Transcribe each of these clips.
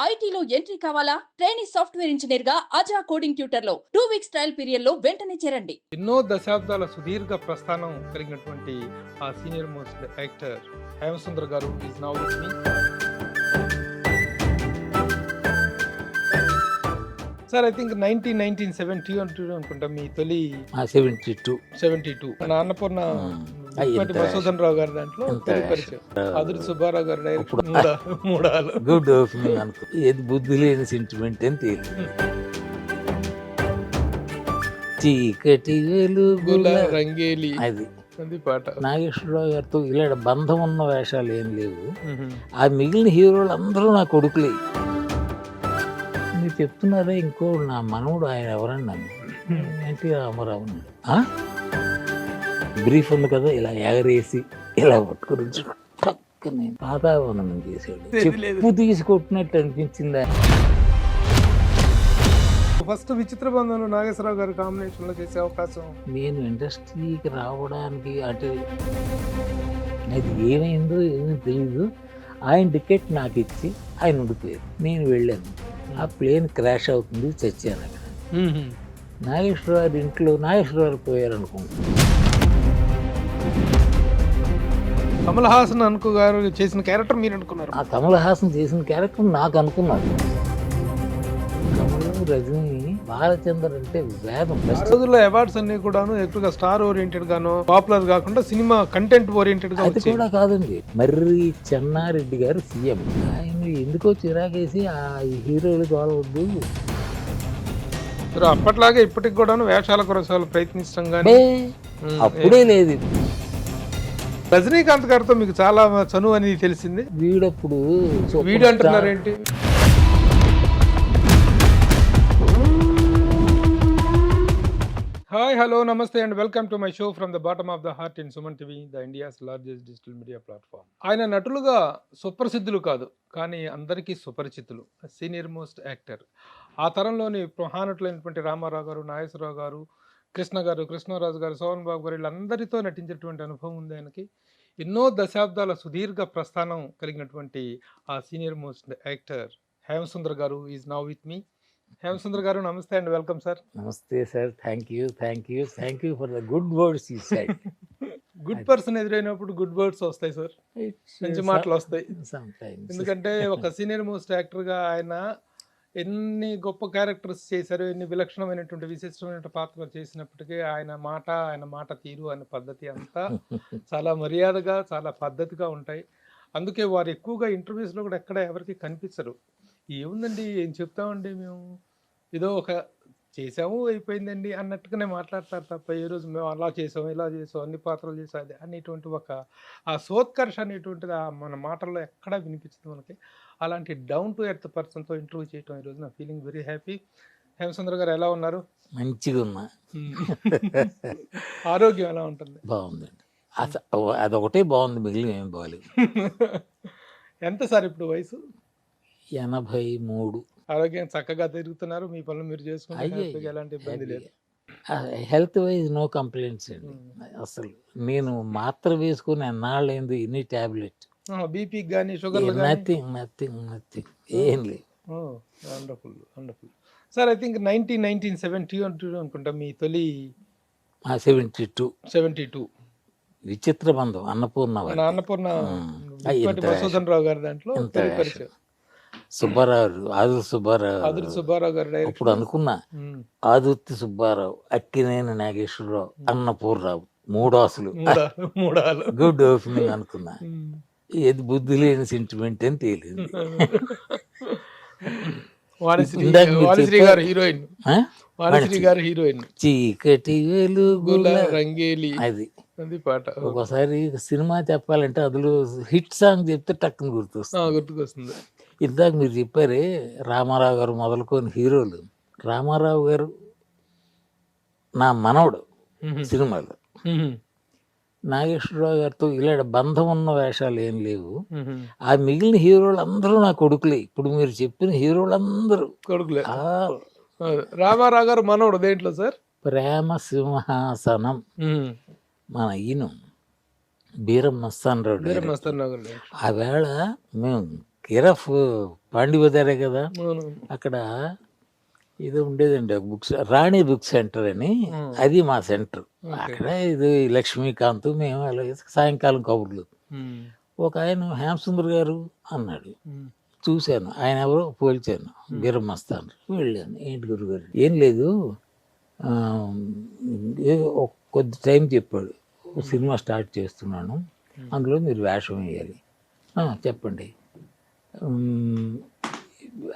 ఐటీలో ఎంట్రీ కావాలా? Trainee software engineer గా అజా కోడింగ్ ట్యూటర్ లో 2 వీక్స్ ట్రయల్ పీరియడ్ లో వెంటనే చేరండి. ఎన్నో దశాబ్దాల సుదీర్ఘ ప్రస్థానం కలిగినటువంటి ఆ సీనియర్ మోస్ట్ యాక్టర్ హేమసుందర్ గారు is now with me. Sir I think 1970 అనుకుంటా మీ తొలి 72 మన అన్నపూర్ణ మసూదన్ రావు గారి దాంట్లో తొలి పరిచయం. అదురు సుబ్బారావు గారు డైరెక్ట్ మూడాలు గుడ్ ఓపెనింగ్ అనుకో. ఏది బుద్ధి లేని సెంటిమెంట్ అని తేలింది. చీకటి వెలుగుల రంగేలి అది అది పాట. నాగేశ్వరరావు గారితో ఇలా బంధం ఉన్న వేషాలు ఏం లేవు. ఆ మిగిలిన హీరోలు అందరూ నా కొడుకులే. మీరు చెప్తున్నారా ఇంకో నా మనవుడు ఆయన ఎవరన్నా ఎన్టీ రామారావు బ్రీఫ్ ఉంది కదా, ఇలా ఎగరేసి ఇలా పట్టుకుని పక్కనే పాతావనం చేసాడు. చెప్పు తీసుకొట్టినట్టు అనిపించిందా? ఫస్ట్ విచిత్ర బంధంలో నాగేశ్వరరావు గారి కాంబినేషన్ లో చేసే అవకాశం. నేను ఇండస్ట్రీకి రావడానికి అంటే అది ఏమైందో ఏమీ తెలీదు. ఆయన టికెట్ నాకు ఇచ్చి ఆయన ఉండిపోయారు. నేను వెళ్ళాను. ఆ ప్లేన్ క్రాష్ అవుతుంది, చచ్చాను అక్కడ. నాగేశ్వరరావు ఇంట్లో నాగేశ్వరరావు పోయారు అనుకుంటున్నాను. కమల్ హాసన్ అనుకో గారు చేసిన క్యారెక్టర్ మీరు అనుకున్నారు? ఆ కమల్ హాసన్ చేసిన క్యారెక్టర్ నాకు అనుకున్నాను. కమల్, రజనీ, బాలచందర్ అంటే వేదం. రోజుల్లో అవార్డ్స్ అన్ని కూడాను ఎక్కువగా స్టార్ ఓరియంటెడ్ గాను, పాపులర్ కాకుండా సినిమా కంటెంట్ ఓరియంటెడ్ గా. అది కూడా కాదండి. మర్రి చెన్నారెడ్డి గారు సీఎం. ఆయన ఎందుకో చిరాకేసి ఆ హీరోలు కావద్దు. అప్పట్లాగే ఇప్పటికి కూడాను వేషాల కొరసాలు ప్రయత్నించడం కానీ అప్పుడే లేదు. రజనీకాంత్ గారితో మీకు చాలా చనువు అనేది తెలిసింది. వీడప్పుడు వీడు అంటున్నారు ఏంటి? హాయ్, హలో, నమస్తే and welcome to my show from the bottom of the heart in Suman TV, the India's largest digital media platform. ఆయన నటులుగా సుప్రసిద్ధులు కాదు, కానీ అందరికీ సుపరిచితులు. Senior most actor. ఆ తరంలోని మహానటులైనటువంటి రామారావు గారు, నాగేశ్వరరావు గారు, కృష్ణ గారు, కృష్ణరాజు గారు, సోహన్ బాబు గారు, వీళ్ళందరితో నటించినటువంటి అనుభవం ఉంది ఆయనకి. ఎన్నో దశాబ్దాల సుదీర్ఘ ప్రస్థానం కలిగినటువంటి ఆ సీనియర్ మోస్ట్ యాక్టర్ హేమసుందర్ గారు is now with me. Hemasundar గారు, నమస్తే అండ్ వెల్కమ్ సార్. నమస్తే sir. Thank you for the good words you said. Good person ఎదురైనప్పుడు గుడ్ వర్డ్స్ వస్తాయి సార్, మంచి మాటలు వస్తాయి. ఎందుకంటే ఒక సీనియర్ మోస్ట్ యాక్టర్గా ఆయన ఎన్ని గొప్ప క్యారెక్టర్స్ చేశారు, ఎన్ని విలక్షణమైనటువంటి విశిష్టమైన పాత్రలు చేసినప్పటికీ ఆయన మాట తీరు, ఆయన పద్ధతి అంతా చాలా మర్యాదగా, చాలా పద్ధతిగా ఉంటాయి. అందుకే వారు ఎక్కువగా ఇంటర్వ్యూస్లో కూడా ఎక్కడ ఎవరికి కనిపించరు. ఏముందండి, ఏం చెప్తామండి, మేము ఏదో ఒక చేసాము అయిపోయిందండి అన్నట్టుగానే మాట్లాడతారు తప్ప ఏ రోజు మేము అలా చేసాం, ఇలా చేసాం, అన్ని పాత్రలు చేసాం అది అనేటువంటి ఒక ఆ సోత్కర్ష అనేటువంటిది మన మాటల్లో ఎక్కడా వినిపించదు మనకి. అలాంటి డౌన్ టు ఎర్త్ పర్సన్తో ఇంటర్వ్యూ చేయటం ఈరోజు నా ఫీలింగ్ వెరీ హ్యాపీ. హేమసుందర్ గారు ఎలా ఉన్నారు? మంచిగా ఉన్నా. ఆరోగ్యం ఎలా ఉంటుంది? బాగుందండి. అదొకటే బాగుంది, మిగిలిన ఏం బాగాలేదు. ఎంత సార్ ఇప్పుడు వయసు? 83. ఆరోగ్యం చక్కగా తిరుగుతున్నారు, మీ పనులు మీరు చేసుకుంటే ఎలాంటి ఇబ్బంది లేదు. హెల్త్ వైజ్ నో కంప్లైంట్స్ అండి. అసలు నేను మాత్ర వేసుకుని ఎన్నాళ్ళైంది, ఇన్ని టాబ్లెట్. బీపీ కానీ షుగర్ నథింగ్ ఏం లేదు. Wonderful sir. ఐ థింక్ 1970 అనుకుంటా మీ తొలి 72 విచిత్ర బంధం అన్నపూర్ణ మసూదన్ రావు గారి దాంట్లో తొలి పరిచయం. ఆదుర్తి సుబ్బారావు గారు అప్పుడు అనుకున్నా, ఆదుర్తి సుబ్బారావు, అక్కినేని నాగేశ్వరరావు, అన్నపూర్ణరావు, మూడాసులు గుడ్ ఓపెనింగ్ అనుకున్నా. ఏది బుద్ధి లేని సెంటిమెంట్ అని తేలింది. చీకటి వెలుగుల రంగేలి అది అది పాట. ఒకసారి సినిమా చెప్పాలంటే అందులో హిట్ సాంగ్ చెప్తే టక్కుని గుర్తుకొస్తుంది. ఇందాక మీరు చెప్పారే రామారావు గారు మొదలుకొని హీరోలు. రామారావు గారు నా మనవడు సినిమాలో. నాగేశ్వరరావు గారితో ఇలా బంధం ఉన్న వేషాలు ఏం లేవు. ఆ మిగిలిన హీరోలు అందరూ నా కొడుకులే. ఇప్పుడు మీరు చెప్పిన హీరోలు అందరూ కొడుకులే. రామారావు గారు మనవడు దేంట్లో సార్? ప్రేమ సింహాసనం. మన ఈయన బీరం మస్తాన్ రావు. ఆ వేళ మేము కేరఫ్ పాండిబజారే కదా, అవును. అక్కడ ఇది ఉండేదండి బుక్స్, రాణి బుక్ సెంటర్ అని, అది మా సెంటర్. అక్కడ ఇది లక్ష్మీకాంత్ మేము అలాగే సాయంకాలం కబుర్లు. ఒక ఆయన హేమసుందర్ గారు అన్నాడు, చూశాను, ఆయన ఎవరో పోల్చాను, గిరమస్తాను, వెళ్ళాను. ఏంటి గురుగారు? ఏం లేదు, కొద్ది టైం చెప్పాడు, సినిమా స్టార్ట్ చేస్తున్నాను, అందులో మీరు వేషం వేయాలి. చెప్పండి,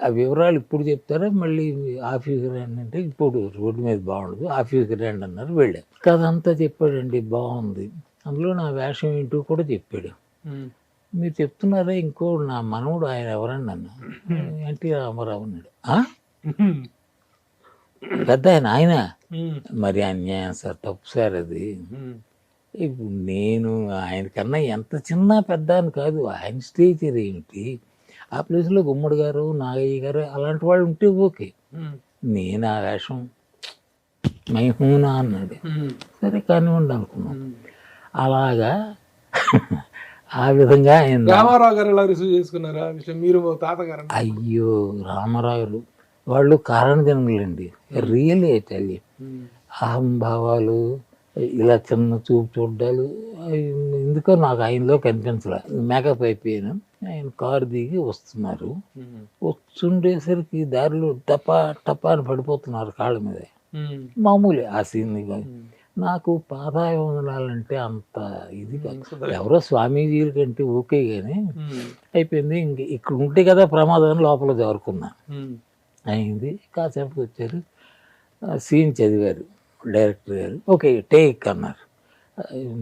ఆ వివరాలు ఇప్పుడు చెప్తారా, మళ్ళీ ఆఫీస్కి రండి అంటే, ఇప్పుడు రోడ్డు మీద బాగుండదు, ఆఫీస్కి రండి అన్నారు. వెళ్ళాను. కథ అంతా చెప్పాడండి, బాగుంది. అందులో నా వేషం ఏంటో కూడా చెప్పాడు. మీరు చెప్తున్నారా, ఇంకో నా మనవుడు ఆయన ఎవరండి అన్న, ఎన్టీ రామారావు అన్నాడు. పెద్ద ఆయన మరి అన్యాయం సార్, తప్పు సార్ అది. ఇప్పుడు నేను ఆయన కన్నా ఎంత చిన్న పెద్ద అని కాదు, ఆయన స్టేచర్ ఏమిటి, ఆ ప్లేస్లో గుమ్మడి గారు, నాగయ్య గారు అలాంటి వాళ్ళు ఉంటే ఓకే, నేను ఆ వేషం మైహూనా అన్నాడు. సరే కానివ్వండి అనుకున్నాను. అలాగా ఆ విధంగా ఆయన రామారావు గారు ఎలా రిసీవ్ చేసుకున్నారా విషయం? మీరు తాతగారు? అయ్యో, రామారావు వాళ్ళు కారణ జన్మలండి, రియల్ తెలియ అహంభావాలు, ఇలా చిన్న చూపు చూడ్డాలు, ఎందుకో నాకు ఆయనలో కనిపించలే. మేకప్ అయిపోయాను, ఆయన కారు దిగి వస్తున్నారు, వస్తుండేసరికి దారిలో టపా టపా అని పడిపోతున్నారు కాళ్ళ మీద. మామూలే ఆ సీన్. నాకు పాదాభివందనాలంటే అంత ఇది కాదు, ఎవరో స్వామీజీల కంటే ఓకే కానీ అయిపోయింది. ఇంక ఇక్కడ ఉంటే కదా ప్రమాదం, లోపల జారుకున్నా. అయింది, కాసేపు వచ్చారు, సీన్ చదివారు డైరెక్టర్ గారు. ఓకే టేక్ అన్నారు.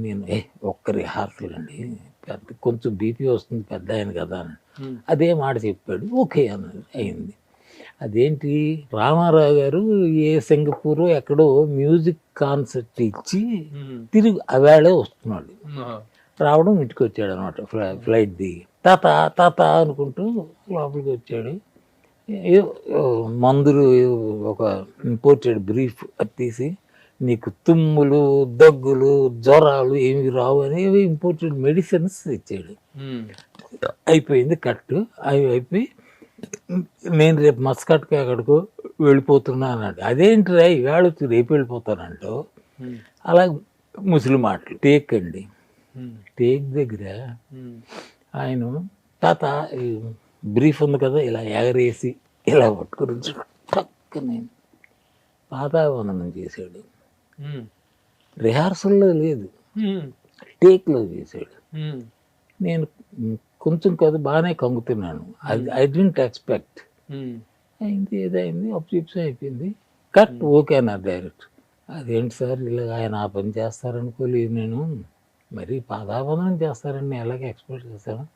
నేను ఒక్క రిహార్సల్ అండి, పెద్ద కొంచెం బీపీ వస్తుంది, పెద్ద ఆయన కదా అని అదే మాట చెప్పాడు. ఓకే అన్నారు. అయింది. అదేంటి, రామారావు గారు ఏ సింగపూర్ ఎక్కడో మ్యూజిక్ కాన్సర్ట్ ఇచ్చి తిరిగి అవేళే వస్తున్నాడు. రావడం ఇంటికి వచ్చాడు అనమాట, ఫ్లైట్ దిగి. తాత తాత అనుకుంటూ లోపలికి వచ్చాడు. మందులు ఒక ఇంపోర్టెడ్ బ్రీఫ్ అది తీసి, నీకు తుమ్ములు, దగ్గులు, జ్వరాలు ఏమి రావు అనేవి ఇంపోర్టెడ్ మెడిసిన్స్ ఇచ్చాడు. అయిపోయింది కట్టు. అయిపోయి నేను రేపు మస్కట్కి ఎక్కడికో వెళ్ళిపోతున్నా అన్నాడు. అదేంటిరా ఈవేళ వచ్చి రేపు వెళ్ళిపోతానంటూ. అలా ముసలి మాటలు. టేక్ అండి, టేక్ దగ్గర ఆయన తాత బ్రీఫ్ ఉంది కదా, ఇలా ఎగరేసి ఇలా పట్టుకుని టక్ నేను పాదావందనం చేశాడు. రిహార్సల్లో లేదు, టేక్లో చేశాడు. నేను కొంచెం కదా బాగానే కంగుతున్నాను, ఐ డోంట్ ఎక్స్పెక్ట్. అయింది, ఏదైంది, అప్సిప్స్ అయిపోయింది. కట్ ఓకే అన్నారు డైరెక్ట్. అదేంటి సార్ ఇలా ఆయన ఆ పని చేస్తారనుకోలేదు నేను, మరి పాదాబంధనం చేస్తారని ఎలాగ ఎక్స్పెక్ట్ చేస్తాను.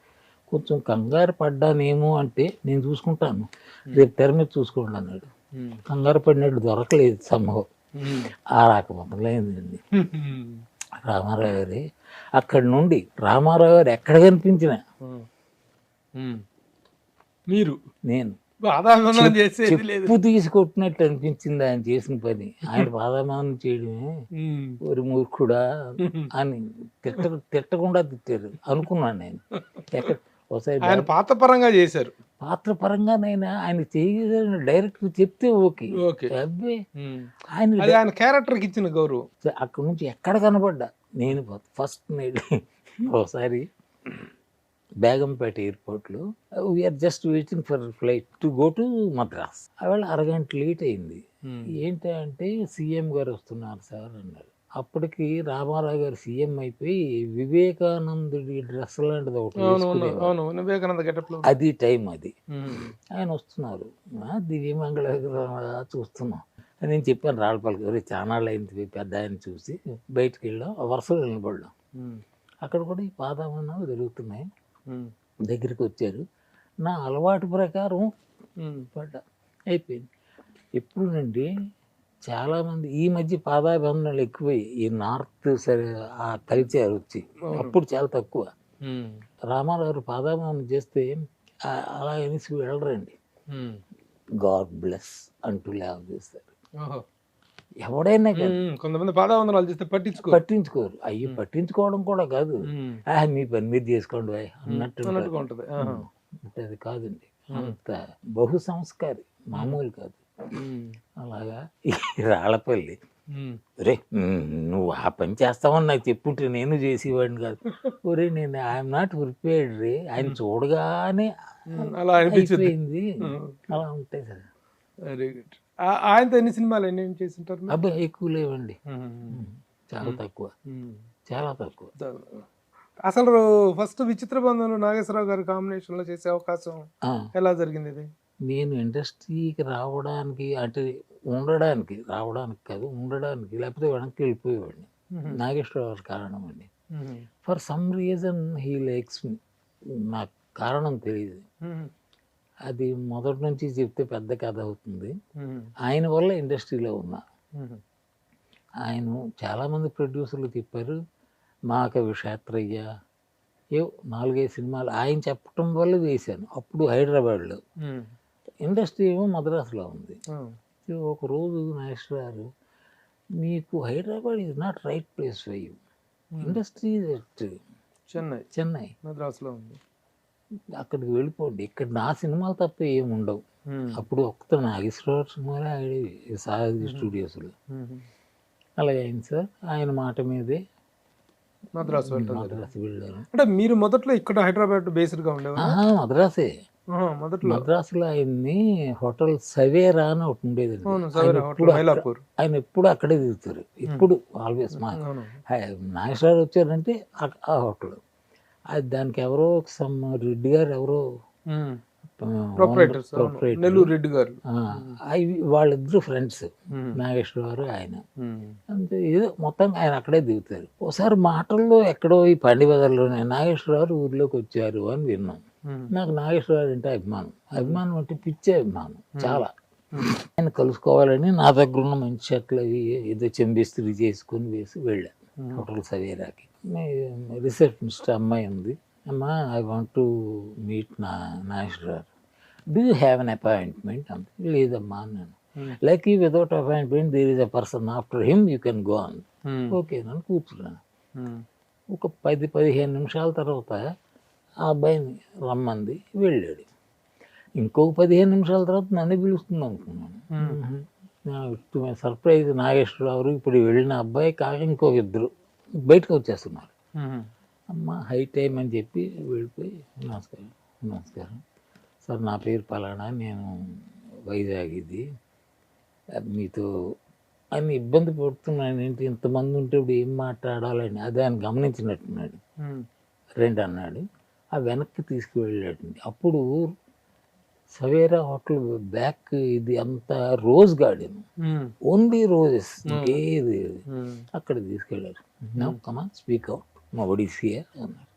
కొంచెం కంగారు పడ్డానేమో అంటే, నేను చూసుకుంటాను, రేపు తెర మీద చూసుకోండి అన్నాడు. కంగారు పడినట్టు దొరకలేదు సంభవం. ఆ రాకమందలైందండి రామారావు గారి. అక్కడి నుండి రామారావు గారు ఎక్కడ కనిపించినా మీరు నేను చెప్పు తీసుకొట్టినట్టు అనిపించింది ఆయన చేసిన పని. ఆయన పాదాభివందనం చేయడమే ఒక మూర్ఖుడా అని తిట్టకుండా తిట్టారు అనుకున్నాను నేను. ఆయన పాత్ర పరంగా చేశారు, పాత్ర పరంగానైనా ఆయన చేయగలిగిన డైరెక్టర్ చెప్తే ఓకే. అబ్బే ఆయన క్యారెక్టర్కి ఇచ్చిన గౌరవం. అక్కడ నుంచి ఎక్కడ కనబడ్డా నేను ఫస్ట్ నైట్ ఒకసారి బేగంపేట ఎయిర్పోర్ట్లో we're just waiting for flight to go to Madras. అవేళ అరగంట లేట్ అయింది. ఏంటంటే సీఎం గారు వస్తున్నారు సార్ అన్నారు. అప్పటికి రామారావు గారు సీఎం అయిపోయి వివేకానందుడి డ్రెస్ లాంటిది ఒకటి అది టైం అది. ఆయన వస్తున్నారు, దివ్యమంగళ చూస్తున్నాం. నేను చెప్పాను రాళ్ళపల్లి చాలా అయింది పెద్ద ఆయన చూసి బయటకు వెళ్ళాం, వరుసలో నిలబడ్డాం. అక్కడ కూడా ఈ పాదాభందనాలు జరుగుతున్నాయి. దగ్గరికి వచ్చారు, నా అలవాటు ప్రకారం పడ్డా, అయిపోయింది. ఎప్పుడు నుండి చాలామంది ఈ మధ్య పాదాభివందనాలు ఎక్కువై ఈ నార్త్ సరే ఆ కల్చర్ వచ్చి, అప్పుడు చాలా తక్కువ. రామారావు పాదాభివందనం చేస్తే అలా అనేసి వెళ్ళరండి, గాడ్ బ్లెస్ అంటూ లేవ చేస్తారు. ఎవడైనా కొంతమంది పాదావందనాలు చేస్తే పట్టించుకోరు. అయ్యి పట్టించుకోవడం కూడా కాదు, మీ పని మీరు చేసుకోండి అన్నట్టు ఉంటుంది. అంటే అది కాదండి, అంత బహు సంస్కారి, మామూలు కాదు. అలాగా ఈ రాళ్ళపల్లి, ఒరే నువ్వు ఆ పని చేస్తావని నాకు చెప్పుంటే నేను చేసేవాడిని కాదు. ఒరే నేను ఐఎమ్ నాట్ ప్రిపేర్డ్ రే, ఆయన చూడగానే అలా అనిపించింది. అయిపోయింది. అలా ఉంటాయి సార్. Very good. ఆయనతో ఎన్ని సినిమాలు ఎన్ని చేసింటారు మీరు? అబ్బాయి ఎక్కువ లేవండి, చాలా తక్కువ, చాలా తక్కువ. అసలు ఫస్ట్ విచిత్ర బంధంలో నాగేశ్వరరావు గారి కాంబినేషన్ లో చేసే అవకాశం ఆ, ఎలా జరిగింది ఇది? నేను ఇండస్ట్రీకి రావడానికి, అంటే రావడానికి కాదు, ఉండడానికి, లేకపోతే వెనక్కి వెళ్ళిపోయేవాడిని. నాగేశ్వరరావు కారణం అండి. For some reason he likes me. నాకు కారణం తెలియదు, అది మొదటి నుంచి చెప్తే పెద్ద కథ అవుతుంది. ఆయన వల్ల ఇండస్ట్రీలో ఉన్నా. ఆయన చాలామంది ప్రొడ్యూసర్లు చెప్పారు, మాకవి క్షేత్రయ్య, ఏవో 4-5 సినిమాలు ఆయన చెప్పటం వల్ల వేశాను. అప్పుడు హైదరాబాద్లో, ఇండస్ట్రీ ఏమో మద్రాసులో ఉంది. ఒకరోజు నాగేశ్వర గారు, మీకు Hyderabad is not right place for you, industry Chennai, మద్రాసులో ఉంది, అక్కడికి వెళ్ళిపోండి, ఇక్కడ నా సినిమాలు తప్ప ఏమి ఉండవు. అప్పుడు ఒక్క నాగేశ్వరరావు సినిమాలే ఆడేవి సారథి స్టూడియోస్లో. అలాగే అయింది సార్. ఆయన మాట మీదే మద్రాసు మద్రాసు వెళ్ళాను. అంటే మీరు మొదట్లో ఇక్కడ హైదరాబాద్ బేస్డ్ గా ఉండేవారు? మద్రాసే. మొదట్లో మద్రాసులో ఆయన్ని హోటల్ సవేరా అని ఒకటి ఉండేది. ఆయన ఎప్పుడు అక్కడే దిగుతారు, ఇప్పుడు ఆల్వేస్. మా నాగేశ్వరరావు వచ్చారంటే ఆ హోటల్. అది దానికి ఎవరో సమ్ రెడ్డి గారు, ఎవరో నెల్లూరు రెడ్డి గారు, వాళ్ళిద్దరు ఫ్రెండ్స్, నాగేశ్వరరావు ఆయన. అంటే ఏదో మొత్తం ఆయన అక్కడే దిగుతారు. ఒకసారి మాటల్లో ఎక్కడో ఈ పండి బజార్లోనే నాగేశ్వరరావు ఊర్లోకి వచ్చారు అని విన్నాం. నాకు నాగేశ్వరరావు అంటే అభిమానం అంటే పిచ్చే అభిమానం చాలా. ఆయన కలుసుకోవాలని నా దగ్గర ఉన్న మంచి షర్ట్లు అవి ఏదో చెంబిస్త్రీ చేసుకుని వేసి వెళ్ళాను హోటల్ సవేరాకి. రిసెప్షనిస్ట్ అమ్మాయి ఉంది, అమ్మా I want to meet Nageswararao, do you have an appointment అంత. లేదమ్మా అన్నాను. Like without appointment there is a person after him you can go in. Okay నన్ను కూర్చున్నాను. ఒక 10-15 నిమిషాల తర్వాత ఆ అబ్బాయిని రమ్మంది, వెళ్ళాడు. ఇంకొక 15 నిమిషాల తర్వాత నన్ను పిలుస్తుంది అనుకున్నాను. సర్ప్రైజ్, నాగేశ్వరరావు ఇప్పుడు వెళ్ళిన అబ్బాయి కాక ఇంకొక ఇద్దరు బయటకు వచ్చేస్తున్నారు. అమ్మ హై టైం అని చెప్పి వెళ్ళిపోయి, నమస్కారం సార్, నా పేరు పలానా, నేను వైజాగ్, ఇది మీతో అని ఇబ్బంది పడుతున్నాను ఏంటి, ఇంతమంది ఉంటే ఇప్పుడు ఏం మాట్లాడాలని. అదే ఆయన గమనించినట్టున్నాడు. రెండు అన్నాడు, ఆ వెనక్కి తీసుకువెళ్ళాడండి. అప్పుడు సవేరా హోటల్ బ్యాక్ ఇది అంతా రోజ్ గార్డెన్, ఓన్లీ రోజెస్, ఇంకేది. అక్కడ తీసుకెళ్ళారు. Now come on speak out, nobody is here అన్నారు.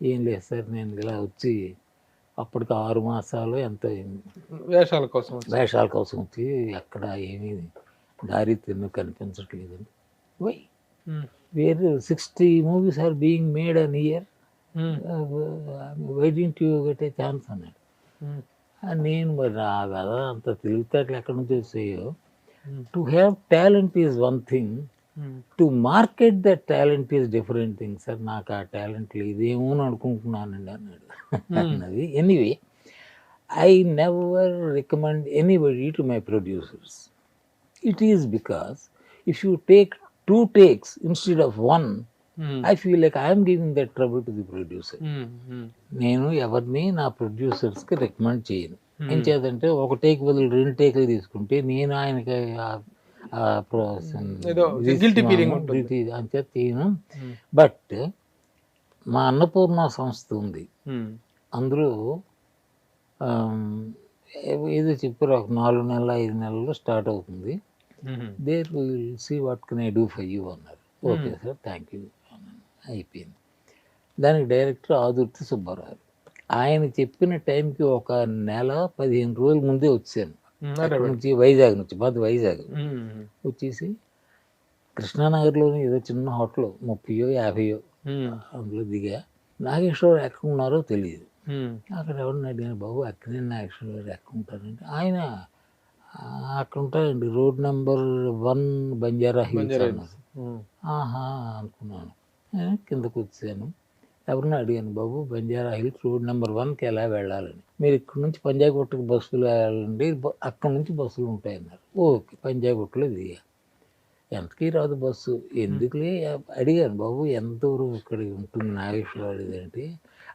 ఏం లేదు సార్, నేను ఇలా వచ్చి అప్పటికి 6 మాసాలు ఎంత వేషాల కోసం వచ్చి ఎక్కడ ఏమీ దారి తిన్ను కనిపించట్లేదండి. Why where 60 movies are being made an year, why didn't you get a chance అన్నాడు. నేను మరి నా కదా అంత తెలివితేటలు ఎక్కడి నుంచి వచ్చాయో. To have talent is one thing, to market that talent is different thing sir. నాకు ఆ టాలెంట్ ఇదేమో అనుకుంటున్నానండి అన్నాడు. అన్నది anyway, I never recommend anybody to my producers. It is because if you take 2 takes instead of 1, I feel like I am giving that trouble to the producer. నేను ఎవరిని నా ప్రొడ్యూసర్స్కి recommend చేయను. ఏం చేద్దంటే ఒక టేక్ బదులు 2 టేకులు తీసుకుంటే నేను ఆయనకి అంతే చేయను. బట్ మా అన్నపూర్ణ సంస్థ ఉంది, అందులో ఏదో చెప్పారు, ఒక 4 నెలలు 5 నెలల్లో స్టార్ట్ అవుతుంది. There will see what can I do for you అన్నారు. ఓకే సార్, థ్యాంక్ యూ అన్నాను. అయిపోయింది. దానికి డైరెక్టర్ ఆదుర్తి సుబ్బారావు. ఆయన చెప్పిన టైంకి ఒక 1-15 రోజుల ముందే వచ్చాను అక్కడి నుంచి, వైజాగ్ నుంచి. మాది వైజాగ్. వచ్చేసి కృష్ణానగర్లోని ఏదో చిన్న హోటల్ 30-50 అందులో దిగా. నాగేశ్వరరావు ఎక్కడ ఉన్నారో తెలియదు. అక్కడ ఎవరిని అడిగాను, బాబు అక్కడే నాగేశ్వరరావు ఎక్కడ ఉంటారంటే, ఆయన అక్కడ ఉంటారండి, రోడ్ నెంబర్ 1 బంజారా హిల్స్ అన్నారు. ఆహా అనుకున్నాను. కిందకు వచ్చాను. ఎవరిని అడిగాను, బాబు బంజారా హిల్స్ రోడ్ నెంబర్ 1కి ఎలా వెళ్ళాలని. మీరు ఇక్కడ నుంచి పంజాగుట్టకు బస్సులు వెళ్ళాలండి, అక్కడ నుంచి బస్సులు ఉంటాయన్నారు. ఓకే, పంజాగుట్టలో దిగా. ఎంతకీ రాదు బస్సు, ఎందుకులే అడిగాను, బాబు ఎంత దూరం ఇక్కడ ఉంటుంది నాగేశ్వరరావు అంటే,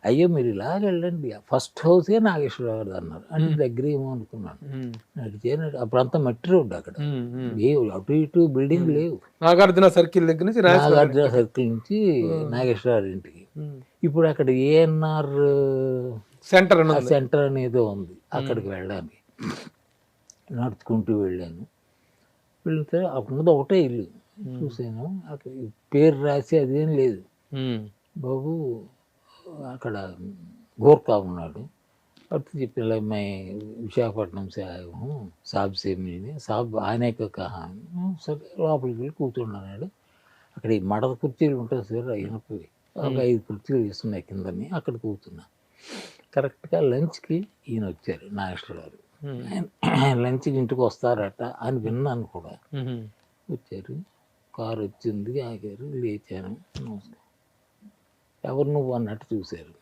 అయ్యో మీరు ఇలా వెళ్ళండి, ఫస్ట్ హౌసే నాగేశ్వరరావు అన్నారు. అంటే దగ్గర ఏమో అనుకున్నాను. నడిచాను, అప్పుడంతా మట్టి రోడ్డు, అక్కడ అటు ఇటు బిల్డింగ్ లేవు. నాగార్జున సర్కిల్ దగ్గర నుంచి నాగార్జున సర్కిల్ నుంచి నాగేశ్వరరావు ఇంటికి. ఇప్పుడు అక్కడ ఏఎన్ఆర్ సెంటర్ అనేదో ఉంది, అక్కడికి వెళ్ళడానికి నడుచుకుంటూ వెళ్ళాను. వెళ్తే అప్పుడు ఒకటే ఇల్లు చూసాను, అక్కడ పేరు రాసి అదేం లేదు. బాబు అక్కడ గోర్ఖా ఉన్నాడు, అటు చెప్పి అమ్మాయి విశాఖపట్నం సాబ్ సేమిని సాబ్ ఆనేక కహాని. సరే లోపలికి వెళ్ళి కూర్చున్నాడు. అక్కడ ఈ మడత కుర్చీలు ఉంటాయి సార్, అయినప్పుడు ఒక 5 కుర్చీలు వేస్తున్నాయి కిందని, అక్కడ కూర్చున్నా. కరెక్ట్గా లంచ్కి ఈయన వచ్చారు, నాగేశ్వరరావు. ఆయన లంచ్కి ఇంటికి వస్తారట అని విన్నాను కూడా. వచ్చారు, కారు వచ్చింది, ఆగారు, లేచాను. నమస్కారం, ఎవరు నువ్వు అన్నట్టు చూశారు.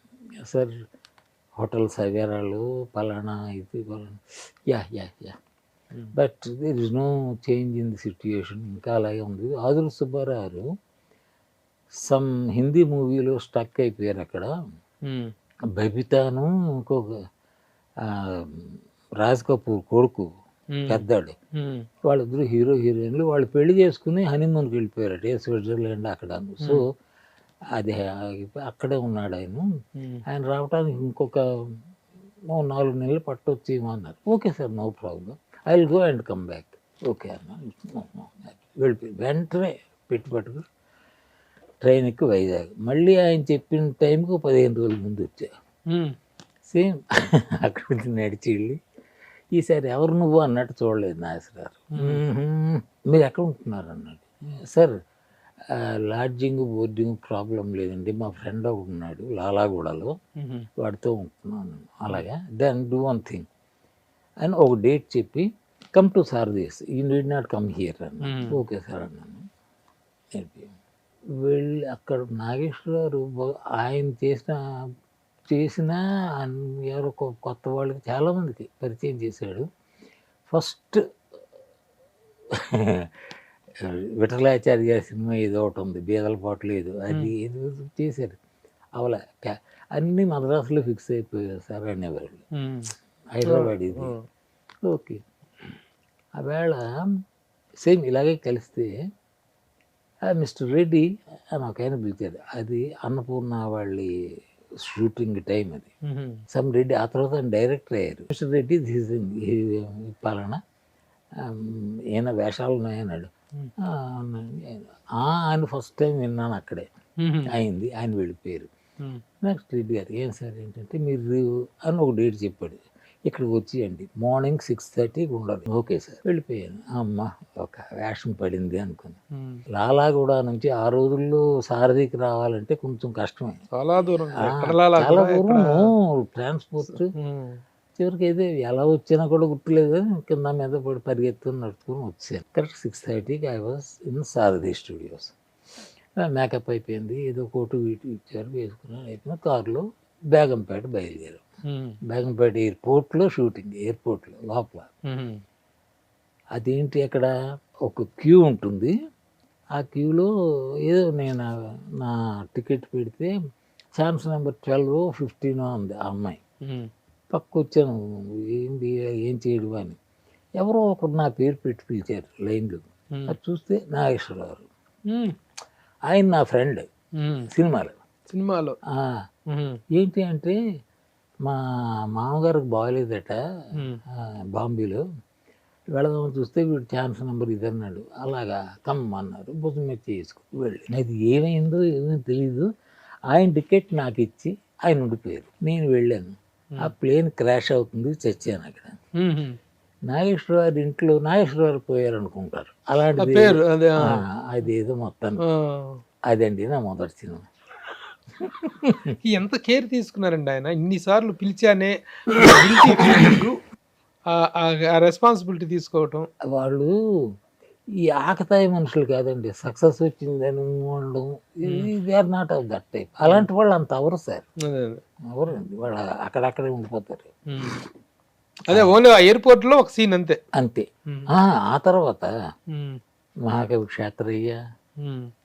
సార్ హోటల్ సవేరాలు పలానా ఇది పలానా. Yeah yeah yeah but there is no change in the situation, ఇంకా అలాగే ఉంది. ఆదుల సుబ్బారావు సమ్ హిందీ మూవీలో స్టక్ అయిపోయారు అక్కడ. బబితాను ఇంకొక రాజ్ కపూర్ కొడుకు పెద్దాడు, వాళ్ళిద్దరు హీరో హీరోయిన్లు, వాళ్ళు పెళ్లి చేసుకుని హనీమూన్కి వెళ్ళిపోయారట స్విట్జర్లాండ్ అక్కడ. సో అది అక్కడే ఉన్నాడు ఆయన. ఆయన రావడానికి ఇంకొక 4 నెలలు పట్టొచ్చి అన్నారు. Okay sir, no problem, I will go and come back. Okay అన్న, వెళ్ళిపోయి వెంటనే పట్టుకు ట్రైన్ ఎక్కి వైజాగ్. మళ్ళీ ఆయన చెప్పిన టైంకి 15 రోజుల ముందు వచ్చా. సేమ్ అక్కడి నుంచి నడిచి వెళ్ళి, ఈసారి ఎవరు నువ్వు అన్నట్టు చూడలేదు నాగేశ్వరరావు. మీరు ఎక్కడ ఉంటున్నారు అన్నాడు. సార్ లాడ్జింగ్ బోర్డింగ్ ప్రాబ్లం లేదండి, మా ఫ్రెండ్ ఒకడు ఉన్నాడు లాలాగూడలో, వాడితో ఉంటున్నాను. అలాగా, దెన్ డూ వన్ థింగ్ అని ఒక డేట్ చెప్పి, come to Sarathi's, you need not come here అన్నా. ఓకే సార్ అన్నాను. వెళ్ళి అక్కడ నాగేశ్వరరావు ఆయన చేసిన ఎవరో కొత్త వాళ్ళకి చాలామందికి పరిచయం చేశాడు. ఫస్ట్ విఠలాచార్య గారి సినిమా ఏదో ఒకటి ఉంది, బీదల పాటు లేదు, అది ఏదో చేశారు. అవలా అన్నీ మద్రాసులో ఫిక్స్ అయిపోయారు సార్ అనేవాళ్ళు, హైదరాబాద్ ఇది. ఓకే, ఆ వేళ సేమ్ ఇలాగే కలిస్తే మిస్టర్ రెడ్డి అని ఒక ఆయన పిలిచారు. అది అన్నపూర్ణ వాళ్ళ షూటింగ్ టైం అది. సమ్ రెడ్డి, ఆ తర్వాత డైరెక్టర్ అయ్యారు. మిస్టర్ రెడ్డి పలానా ఏమైనా వేషాలు ఉన్నాయన్నాడు. ఆయన ఫస్ట్ టైం విన్నాను అక్కడే అయింది. ఆయన వెళ్ళిపోయారు. నెక్స్ట్ రెడ్డి గారు, ఏం సార్ ఏంటంటే మీరు అని ఒక డేట్ చెప్పాడు, ఇక్కడికి వచ్చేయండి, మార్నింగ్ 6:30కి ఉండాలి. ఓకే సార్, వెళ్ళిపోయాను. అమ్మ ఒక వేషం పడింది అనుకుని. లాలాగూడ నుంచి ఆ రోజుల్లో సారథికి రావాలంటే కొంచెం కష్టమే, చాలా దూరం ట్రాన్స్పోర్ట్. చివరికి అయితే ఎలా వచ్చినా కూడా గుర్తులేదు, కింద మీద పడి పరిగెత్తుకుని నడుచుకుని వచ్చాను. కరెక్ట్ 6:30కి I was in Sarathi studios. Makeup అయిపోయింది, ఏదో కోటు వీటి ఇచ్చారు, వేసుకున్నాను. అయిపోయిన కారులో బేగంపేట బయలుదేరాం. బేగంపేట ఎయిర్పోర్ట్లో షూటింగ్, ఎయిర్పోర్ట్లో లోపల. అదేంటి, అక్కడ ఒక క్యూ ఉంటుంది, ఆ క్యూలో ఏదో నేను నా టికెట్ పెడితే ఛాన్స్ నెంబర్ 12 15 ఉంది. ఆ అమ్మాయి పక్క వచ్చాను, ఏంటి ఏం చేయడు అని. ఎవరో ఒకరు నా పేరు పెట్టి పిలిచారు లైన్లో. అది చూస్తే నాగేశ్వరరావు, ఆయన నా ఫ్రెండ్ సినిమాలో. ఏంటి అంటే, మా మామగారికి బాగోలేదట బాంబేలో, వెళదామని చూస్తే వీడు ఛాన్స్ నెంబర్ ఇది అన్నాడు. అలాగా కమ్మన్నారు, భుజం మీద చేసుకు వెళ్ళి. అది ఏమైందో ఏమో తెలీదు, ఆయన టికెట్ నాకు ఇచ్చి ఆయన ఉండిపోయారు. నేను వెళ్ళాను, ఆ ప్లేన్ క్రాష్ అవుతుంది, చచ్చాను అక్కడ. నాగేశ్వరరావు ఇంట్లో నాగేశ్వరరావు పోయారు అనుకుంటారు, అలాంటిది అదేదో మొత్తాన్ని. అదండి నా మొదటి సినిమా. ఎంత కేర్ తీసుకున్నారండి ఆయన, ఇన్నిసార్లు పిలిచానే రెస్పాన్సిబిలిటీ తీసుకోవటం. వాళ్ళు ఈ ఆకతాయి మనుషులు కాదండి, సక్సెస్ వచ్చిందని ఉండడం, they are not of that type. అలాంటి వాళ్ళు అంత అవరు సార్, అదే అదే. అవరండి, వాళ్ళు అక్కడక్కడే ఉండిపోతారు అదే ఓన్లీ ఎయిర్పోర్ట్ లో ఒక సీన్ అంతే. అంతే. ఆ తర్వాత మహాకవి క్షేత్రయ్య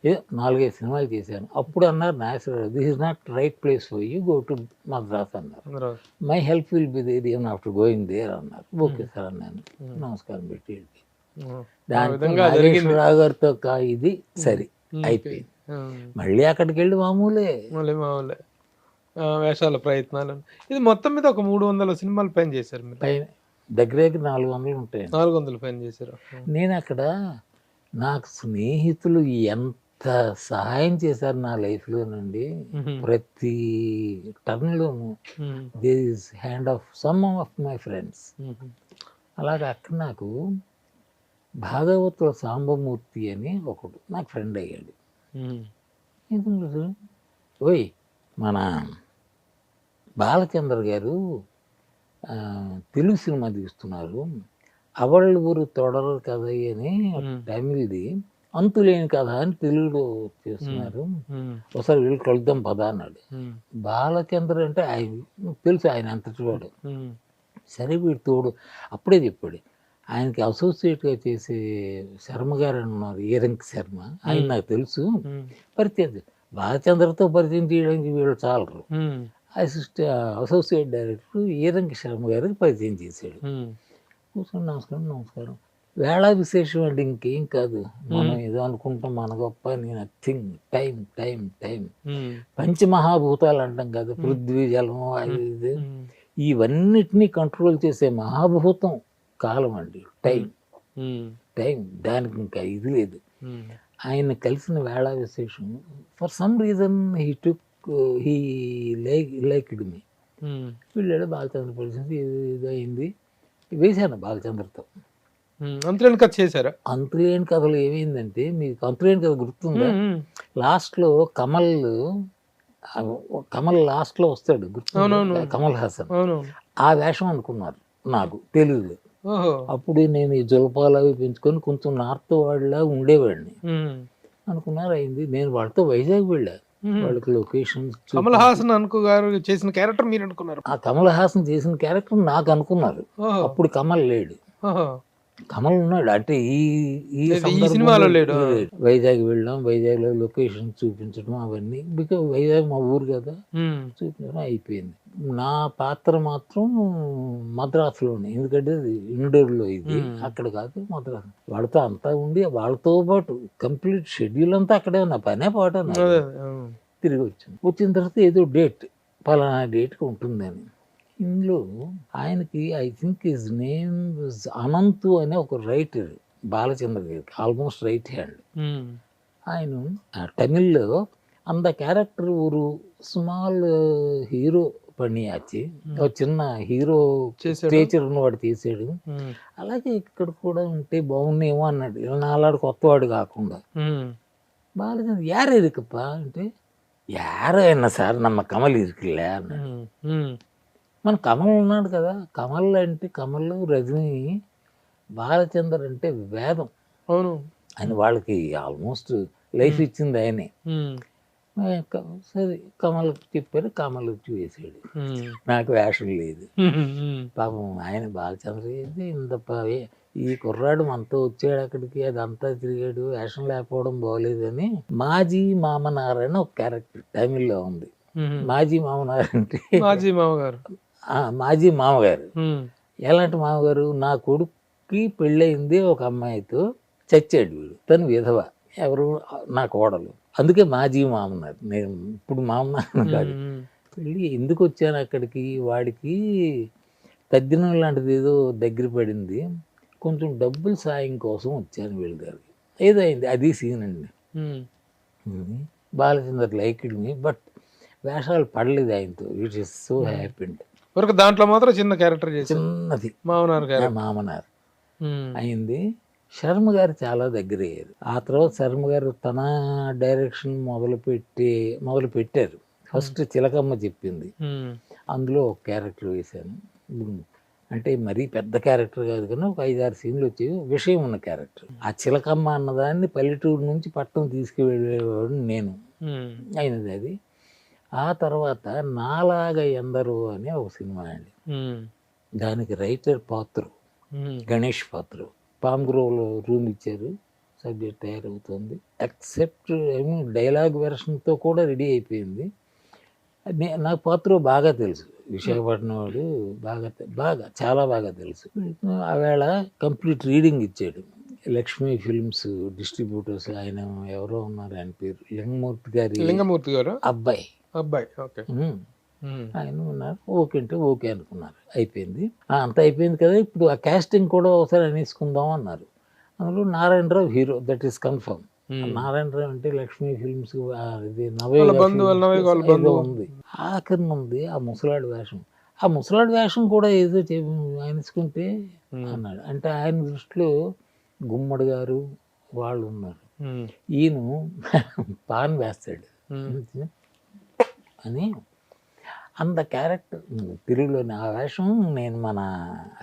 ఏ 4-5 సినిమాలు చేశాను. అప్పుడు అన్నారు Nageswararao, this is not right place for you, go to Madras అన్నారు. My help will be there even after going there అన్నారు. ఓకే సార్ అన్నాను, నమస్కారం పెట్టి దానికి నాగేశ్వరరావు గారితో ఇది సరి అయిపోయింది. మళ్ళీ అక్కడికి వెళ్ళి మామూలే వేషాల ప్రయత్నాలు. ఇది మొత్తం మీద ఒక 300 సినిమాలు పైన చేశారు మీరు. పైన దగ్గర 400 ఉంటాయి. 400 పైన చేశారు. నేను అక్కడ నాకు స్నేహితులు ఎంత సహాయం చేశారు నా లైఫ్లోనండి, ప్రతి టర్న్లోనూ there is hand of some of my friends. అలాగే అక్కడ నాకు భాగవతుల సాంబమూర్తి అని ఒకడు నాకు ఫ్రెండ్ అయ్యాడు. ఎందుకు ఓయ్ మన బాలచంద్ర గారు తెలుగు సినిమా తీస్తున్నారు, అవళ్ళు ఊరు తొడరు కథ అని తమిళది, అంతులేని కథ అని తెలుగులో చేస్తున్నారు, ఒకసారి వీళ్ళు కలుద్దాం పదా అన్నాడు. బాలచంద్ర అంటే ఆయన తెలుసు, ఆయన అంతటి వాడు. సరే వీడు తోడు అప్పుడే చెప్పాడు, ఆయనకి అసోసియేట్గా చేసే శర్మ గారు అని ఉన్నారు, ఏరంకి శర్మ, ఆయన నాకు తెలుసు, పరిచయం బాలచంద్రతో పరిచయం చేయడానికి వీళ్ళు చాలరు. అసోసియేట్ డైరెక్టర్ ఏరంకి శర్మ గారికి పరిచయం చేశాడు. కూర్చొని నమస్కారం, వేళ విశేషం అండి, ఇంకేం కాదు, మనం ఏదో అనుకుంటాం మన గొప్ప, నథింగ్, టైం టైం టైం, పంచమహాభూతాలు అంటాం కదా, పృథ్వీ జలము ఇది, ఇవన్నిటినీ కంట్రోల్ చేసే మహాభూతం కాలం అండి, టైం టైం, దానికి ఇంకా ఇది లేదు. ఆయన కలిసిన వేళ విశేషం for some reason he liked me. వీళ్ళాడు బాలచంద్ర పరిస్థితి ఇది అయింది, వేశాను బాలచంద్రతో. అంతులేని కథ చేశారా? అంతులేని కథలు ఏమైందంటే, మీకు అంతులేని కథ గుర్తుందా? లాస్ట్లో కమల్ లాస్ట్లో వస్తాడు, గుర్తు, కమల్ హాసన్, ఆ వేషం అనుకున్నారు నాకు తెలుగులో. అప్పుడు నేను ఈ జులపాలు అవి పెంచుకొని కొంచెం నార్త్ వాళ్ళ ఉండేవాడిని అనుకున్నారు. అయింది, నేను వాళ్ళతో వైజాగ్ వెళ్ళా, వాళ్ళకి లొకేషన్స్. కమల్ హాసన్ గారు చేసిన క్యారెక్టర్ మీరు అనుకున్నారు? ఆ కమల్ హాసన్ చేసిన క్యారెక్టర్ నాకు అనుకున్నారు. అప్పుడు కమల్ లేడు, కమల్ ఉన్నాడు, అంటే ఈ సినిమాలో లేడు. వైజాగ్ వెళ్ళాం, వైజాగ్ లో లొకేషన్ చూపించడం అవన్నీ, బికాజ్ వైజాగ్ మా ఊరు కదా, చూపించడం అయిపోయింది. నా పాత్ర మాత్రం మద్రాసులోనే, ఎందుకంటే ఇండోర్లో ఇది, అక్కడ కాదు మద్రాసు. వాళ్ళతో అంతా ఉండి వాళ్ళతో పాటు కంప్లీట్ షెడ్యూల్ అంతా అక్కడే ఉన్న పనే పాట. తిరిగి వచ్చిన తర్వాత ఏదో డేట్, పలానా డేట్కి ఉంటుందని. ఇందులో ఆయనకి I think his name Anant అనే ఒక రైటర్, బాలచంద్ర గారికి ఆల్మోస్ట్ రైట్ హ్యాండ్. ఆయన తమిళ్లో అంద క్యారెక్టర్ ஒரு స్మాల్ హీరో పనియాచి, ఒక చిన్న హీరో స్టేచర్ ఉన్నవాడు తీసాడు. అలాగే ఇక్కడ కూడా ఉంటే బాగుండేమో అన్నాడు, ఇలా నాలాడు కొత్తవాడు కాకుండా. బాలచంద్ర యారు ఇరుకుప్పా అంటే, యారో అయినా సార్ నమ్మ కమల్ ఇరుకులే అన్నాడు. మన కమల్ ఉన్నాడు కదా, కమల్ అంటే కమల్, రజనీ, బాలచందర్ అంటే వేదం. అవును, ఆయన వాళ్ళకి ఆల్మోస్ట్ లైఫ్ ఇచ్చింది ఆయనే. సరే కమల్ చెప్పారు, కమల్ వచ్చి వేసాడు, నాకు వేషం లేదు. పాపం ఆయన బాలచంద్ర అయితే ఇంత ఈ కుర్రాడు మనతో వచ్చాడు అక్కడికి, అదంతా తిరిగాడు, వేషం లేకపోవడం బాగోలేదని మాజీ మామనారాయణ ఒక క్యారెక్టర్ తమిళ్లో ఉంది. మాజీ మామనారాయణ అంటే మాజీ మామగారు. ఎలాంటి మామగారు? నా కొడుక్కి పెళ్ళయింది ఒక అమ్మాయితో, చచ్చాడు వీడు, తను విధవ, ఎవరు నా కోడలు, అందుకే మాజీ మామన్నారు. నేను ఇప్పుడు మామన్నారు కాదు. పెళ్ళి ఎందుకు వచ్చాను అక్కడికి, వాడికి తద్దినం లాంటిది ఏదో దగ్గర పడింది, కొంచెం డబ్బులు సాయం కోసం వచ్చాను వీళ్ళ దగ్గరికి, ఏదో అయింది, అది సీన్ అండి. బాలచంద్ర లైక్డ్ మీ, బట్ వేషాలు పడలేదు ఆయనతో, ఇట్ ఈస్ సో హ్యాపీ. దాంట్లో మాత్రం చిన్న క్యారెక్టర్ చిన్నది, మామనార్ అయింది. శర్మ గారు చాలా దగ్గర అయ్యారు. ఆ తర్వాత శర్మ గారు తన డైరెక్షన్ మొదలు పెట్టారు. ఫస్ట్ చిలకమ్మ చెప్పింది, అందులో ఒక క్యారెక్టర్ వేశాను. అంటే మరీ పెద్ద క్యారెక్టర్ కాదు కానీ ఒక 5-6 సీన్లు వచ్చేవి, విషయం ఉన్న క్యారెక్టర్. ఆ చిలకమ్మ అన్నదాన్ని పల్లెటూరు నుంచి పట్టణం తీసుకువెళ్ళేవాడు నేను, అయినది అది. ఆ తర్వాత నాలాగా ఎందరో అనే ఒక సినిమా అండి, దానికి రైటర్ పాత్రు గణేష్ పాత్రు. పామ్ గ్రోవ్లో రూమ్ ఇచ్చారు, సబ్జెక్ట్ తయారవుతుంది, ఎక్సెప్ట్ డైలాగ్ వెర్షన్తో కూడా రెడీ అయిపోయింది. నాకు పాత్ర బాగా తెలుసు, విశాఖపట్నం వాడు, బాగా చాలా బాగా తెలుసు. ఆవేళ కంప్లీట్ రీడింగ్ ఇచ్చాడు. లక్ష్మీ ఫిల్మ్స్ డిస్ట్రిబ్యూటర్స్, ఆయన ఎవరో ఉన్నారు, ఆయన పేరు లింగమూర్తి గారు అబ్బాయి. ఓకే. ఆయన ఉన్నారు. ఓకే అంటే ఓకే అనుకున్నారు, అయిపోయింది. అంత అయిపోయింది కదా, ఇప్పుడు ఆ కాస్టింగ్ కూడా ఒకసారి అనేసుకుందాం అన్నారు. అందులో Narayanarao hero, that is confirm. Narayanarao అంటే లక్ష్మీ ఫిల్మ్స్ ఇది ఉంది. ఆఖరి ఉంది ఆ ముసలాడి వేషం. ఆ ముసలాడి వేషం కూడా ఏదో ఆయనసుకుంటే అన్నాడు. అంటే ఆయన దృష్టిలో గుమ్మడి గారు వాళ్ళు ఉన్నారు, ఈయన పాన్ వేస్తాడు అని అంత క్యారెక్టర్ తెలుగులోని. ఆ వేషం నేను మన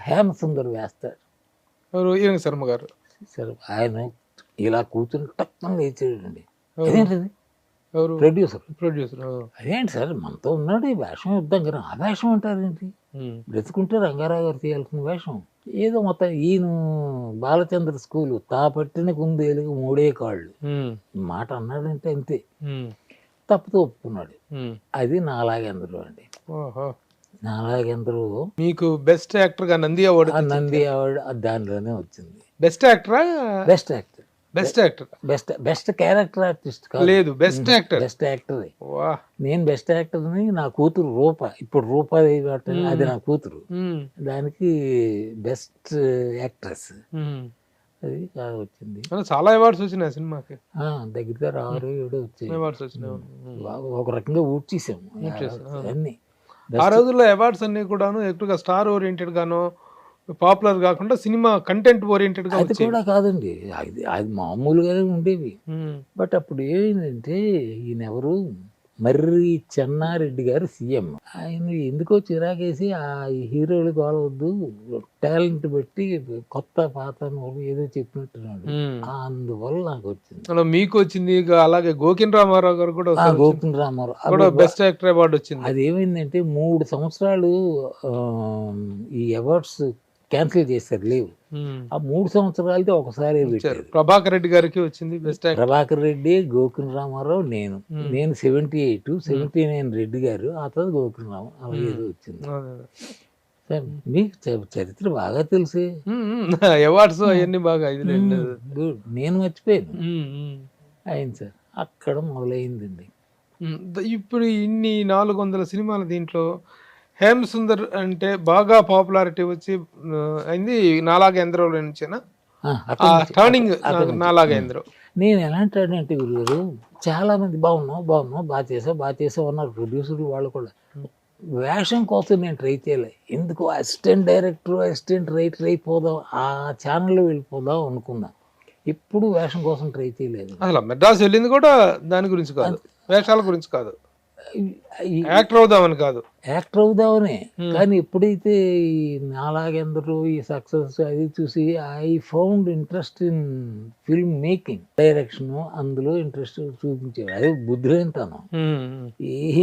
హేమసుందర్ వేస్తాడు, శర్మ గారు. సరే, ఆయన ఇలా కూర్చుని టక్కున లేచాడండి. అదేంటిది ప్రొడ్యూసర్ అదేంటి సార్ మనతో ఉన్నాడు, ఈ వేషం ఇద్దాం కదా. ఆ వేషం అంటారేంటి, బ్రతుకుంటే రంగారావు గారు తీయాల్సిన వేషం. ఏదో మొత్తం ఈయన బాలచంద్ర స్కూలు తాపట్టిన కుందేలుగు 3 కాళ్ళు మాట అన్నాడంటే అంతే, తప్పుతో ఒప్పుకున్నాడు. అది నాలాగెందరూ అండి. నాలాగెందరూ మీకు బెస్ట్ యాక్టర్ గా నంది అవార్డు దానిలోనే వచ్చింది. బెస్ట్ యాక్టరా? Best actor, best character artist లేదు, బెస్ట్ యాక్టర్. బెస్ట్ యాక్టర్ నేను బెస్ట్ యాక్టర్ని. నా కూతురు రూప, ఇప్పుడు రూపాదేవి అది నా కూతురు, దానికి బెస్ట్ యాక్ట్రెస్ అది వచ్చింది. చాలా అవార్డ్స్ వచ్చినాయి సినిమాకి, దగ్గర 6-7 వచ్చాయి అవార్డ్స్ వచ్చినాయి. ఒక రకంగా ఊడ్చేసాము అన్ని. ఆ రోజుల్లో అవార్డ్స్ అన్ని కూడాను ఎక్కువగా స్టార్ ఓరియంటెడ్ గాను, పాపులర్ కాకుండా సినిమా కంటెంట్ ఓరియంటెడ్ గా. అది కూడా కాదండి, అది మామూలుగానే ఉండేవి. బట్ అప్పుడు ఏమైందంటే ఈయన ఎవరు, మర్రి చెన్నారెడ్డి గారు సీఎం. ఆయన ఎందుకో చిరాకేసి ఆ హీరోలు కావద్దు, టాలెంట్ బట్టి కొత్త పాత ఏదో చెప్పినట్టున్నాడు. అందువల్ల నాకు వచ్చింది. మీకు వచ్చింది. అలాగే గోకిన్ రామారావు గారు కూడా, గోకిన్ రామారావు బెస్ట్ యాక్టర్ అవార్డు వచ్చింది. అది ఏమైందంటే 3 సంవత్సరాలు ఈ అవార్డ్స్ క్యాన్సిల్ చేశారు, లేవు. ఆ 3 సంవత్సరాలతో ఒకసారి పెట్టారు. ప్రభాకర్ రెడ్డి గారికి వచ్చింది బెస్ట్ యాక్టర్. ప్రభాకర్ రెడ్డి, గోకిన్ రామారావు, నేను 78, 79 రెడ్డి గారు, ఆ తర్వాత గోకిన్ రామారావు, అలా ఏదో వచ్చింది. మీకు చరిత్ర బాగా తెలుసు, అవార్డ్స్ అవన్నీ బాగా. నేను మర్చిపోయాను. అయింది సార్, అక్కడ మొదలైందండి. ఇప్పుడు ఇన్ని 400 సినిమాల దీంట్లో హేమసుందర్ అంటే బాగా పాపులారిటీ వచ్చి అయింది నాలాగేంద్రో నుంచేనా టర్నింగ్? నాలాగేంద్రో నేను ఎలాంటి గురుగారు, చాలా మంది బాగున్నావు బాగా చేసావు అన్నారు ప్రొడ్యూసర్లు వాళ్ళు కూడా. వేషం కోసం నేను ట్రై చేయలే, ఎందుకు అసిస్టెంట్ డైరెక్టర్, అసిస్టెంట్ రైటర్ అయిపోదాం, ఆ ఛానల్లో వెళ్ళిపోదాం అనుకున్నా. ఎప్పుడు వేషం కోసం ట్రై చేయలేదు. అసలు మెడ్రాస్ వెళ్ళింది కూడా దాని గురించి కాదు, వేషాల గురించి కాదు, యాక్టర్ అవుదామని కాదు. యాక్టర్ అవుదామనే. కానీ ఎప్పుడైతే నాలాగెందరూ ఈ సక్సెస్ అది చూసి I found interest in film making, direction, అందులో ఇంట్రెస్ట్ చూపించాడు. అది బుద్ధిలేనితనం,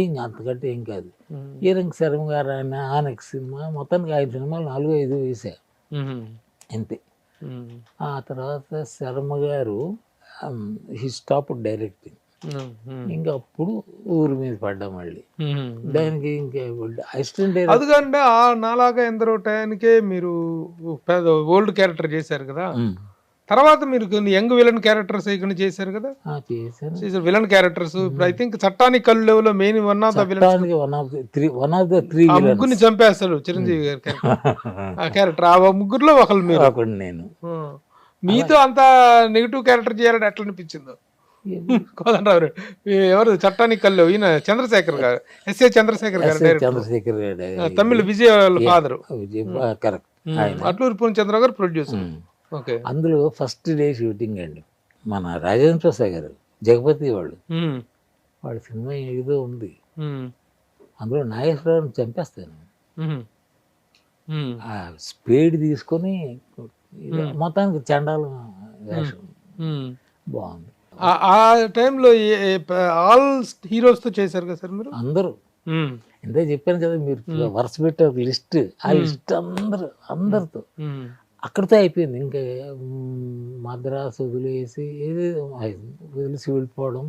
ఏం అంతకంటే ఏం కాదు. ఈరంగ్ శర్మ గారు ఆయన ఆనెక్స్ సినిమా, మొత్తానికి 5 సినిమాలు 4-5 వేసా అంతే. ఆ తర్వాత శర్మ గారు హీ స్టాప్ డైరెక్టింగ్. ఇంకా అప్పుడు ఊరి మీద పడ్డా మళ్ళీ దానికి. ఇంకా అసిస్టెంట్ అదికంటే ఆ నాలాగా ఎందరో టైంకే మీరు ఓల్డ్ క్యారెక్టర్ చేశారు కదా, తర్వాత మీరు కొన్ని యంగ్ విలన్ క్యారెక్టర్స్ ఇక్కడ చేశారు కదా. చేశారు విలన్ క్యారెక్టర్స్. ఇప్పుడు ఐ థింక్ చట్టానికి కళ్ళు level main one of the ముగ్గురిని చంపేస్తాడు చిరంజీవి గారి ఆ క్యారెక్టర్. ఆ ముగ్గురులో ఒకళ్ళు మీరు. నేను మీతో అంత నెగిటివ్ క్యారెక్టర్ చేయాలని ఎట్లా అనిపించిందో? కోదండరావు ఎవరు చట్టానికి కళ్ళు, ఈయన చంద్రశేఖర్ గారు, ఎస్ఏ చంద్రశేఖర్ గారు, చంద్రశేఖర్ గారు తమిళ విజయ్ ఫాదర్, కరెక్ట్. అట్లూరి పూర్ణచంద్ర గారు ప్రొడ్యూసర్. అందులో ఫస్ట్ డే షూటింగ్ అండి, మన రాజేంద్ర ప్రసాద్ గారు జగపతి వాళ్ళ సినిమా ఏదో ఉంది, అందులో నాగేశ్వరరావుని చంపేస్తాను. ఆ స్పీడ్ తీసుకొని మొత్తానికి చండాలం వేషం బాగుంది. ఆ టైంలో ఆల్ హీరోస్ తో చేశారు కదా సార్ మీరు? అందరూ ఇంతే చెప్పాను కదా, మీరు వరుస పెట్టి ఒక లిస్ట్, ఆ లిస్ట్ అందరితో అక్కడితో అయిపోయింది. ఇంకా మద్రాసు వదిలేసి వదిలేసి వెళ్ళిపోవడం.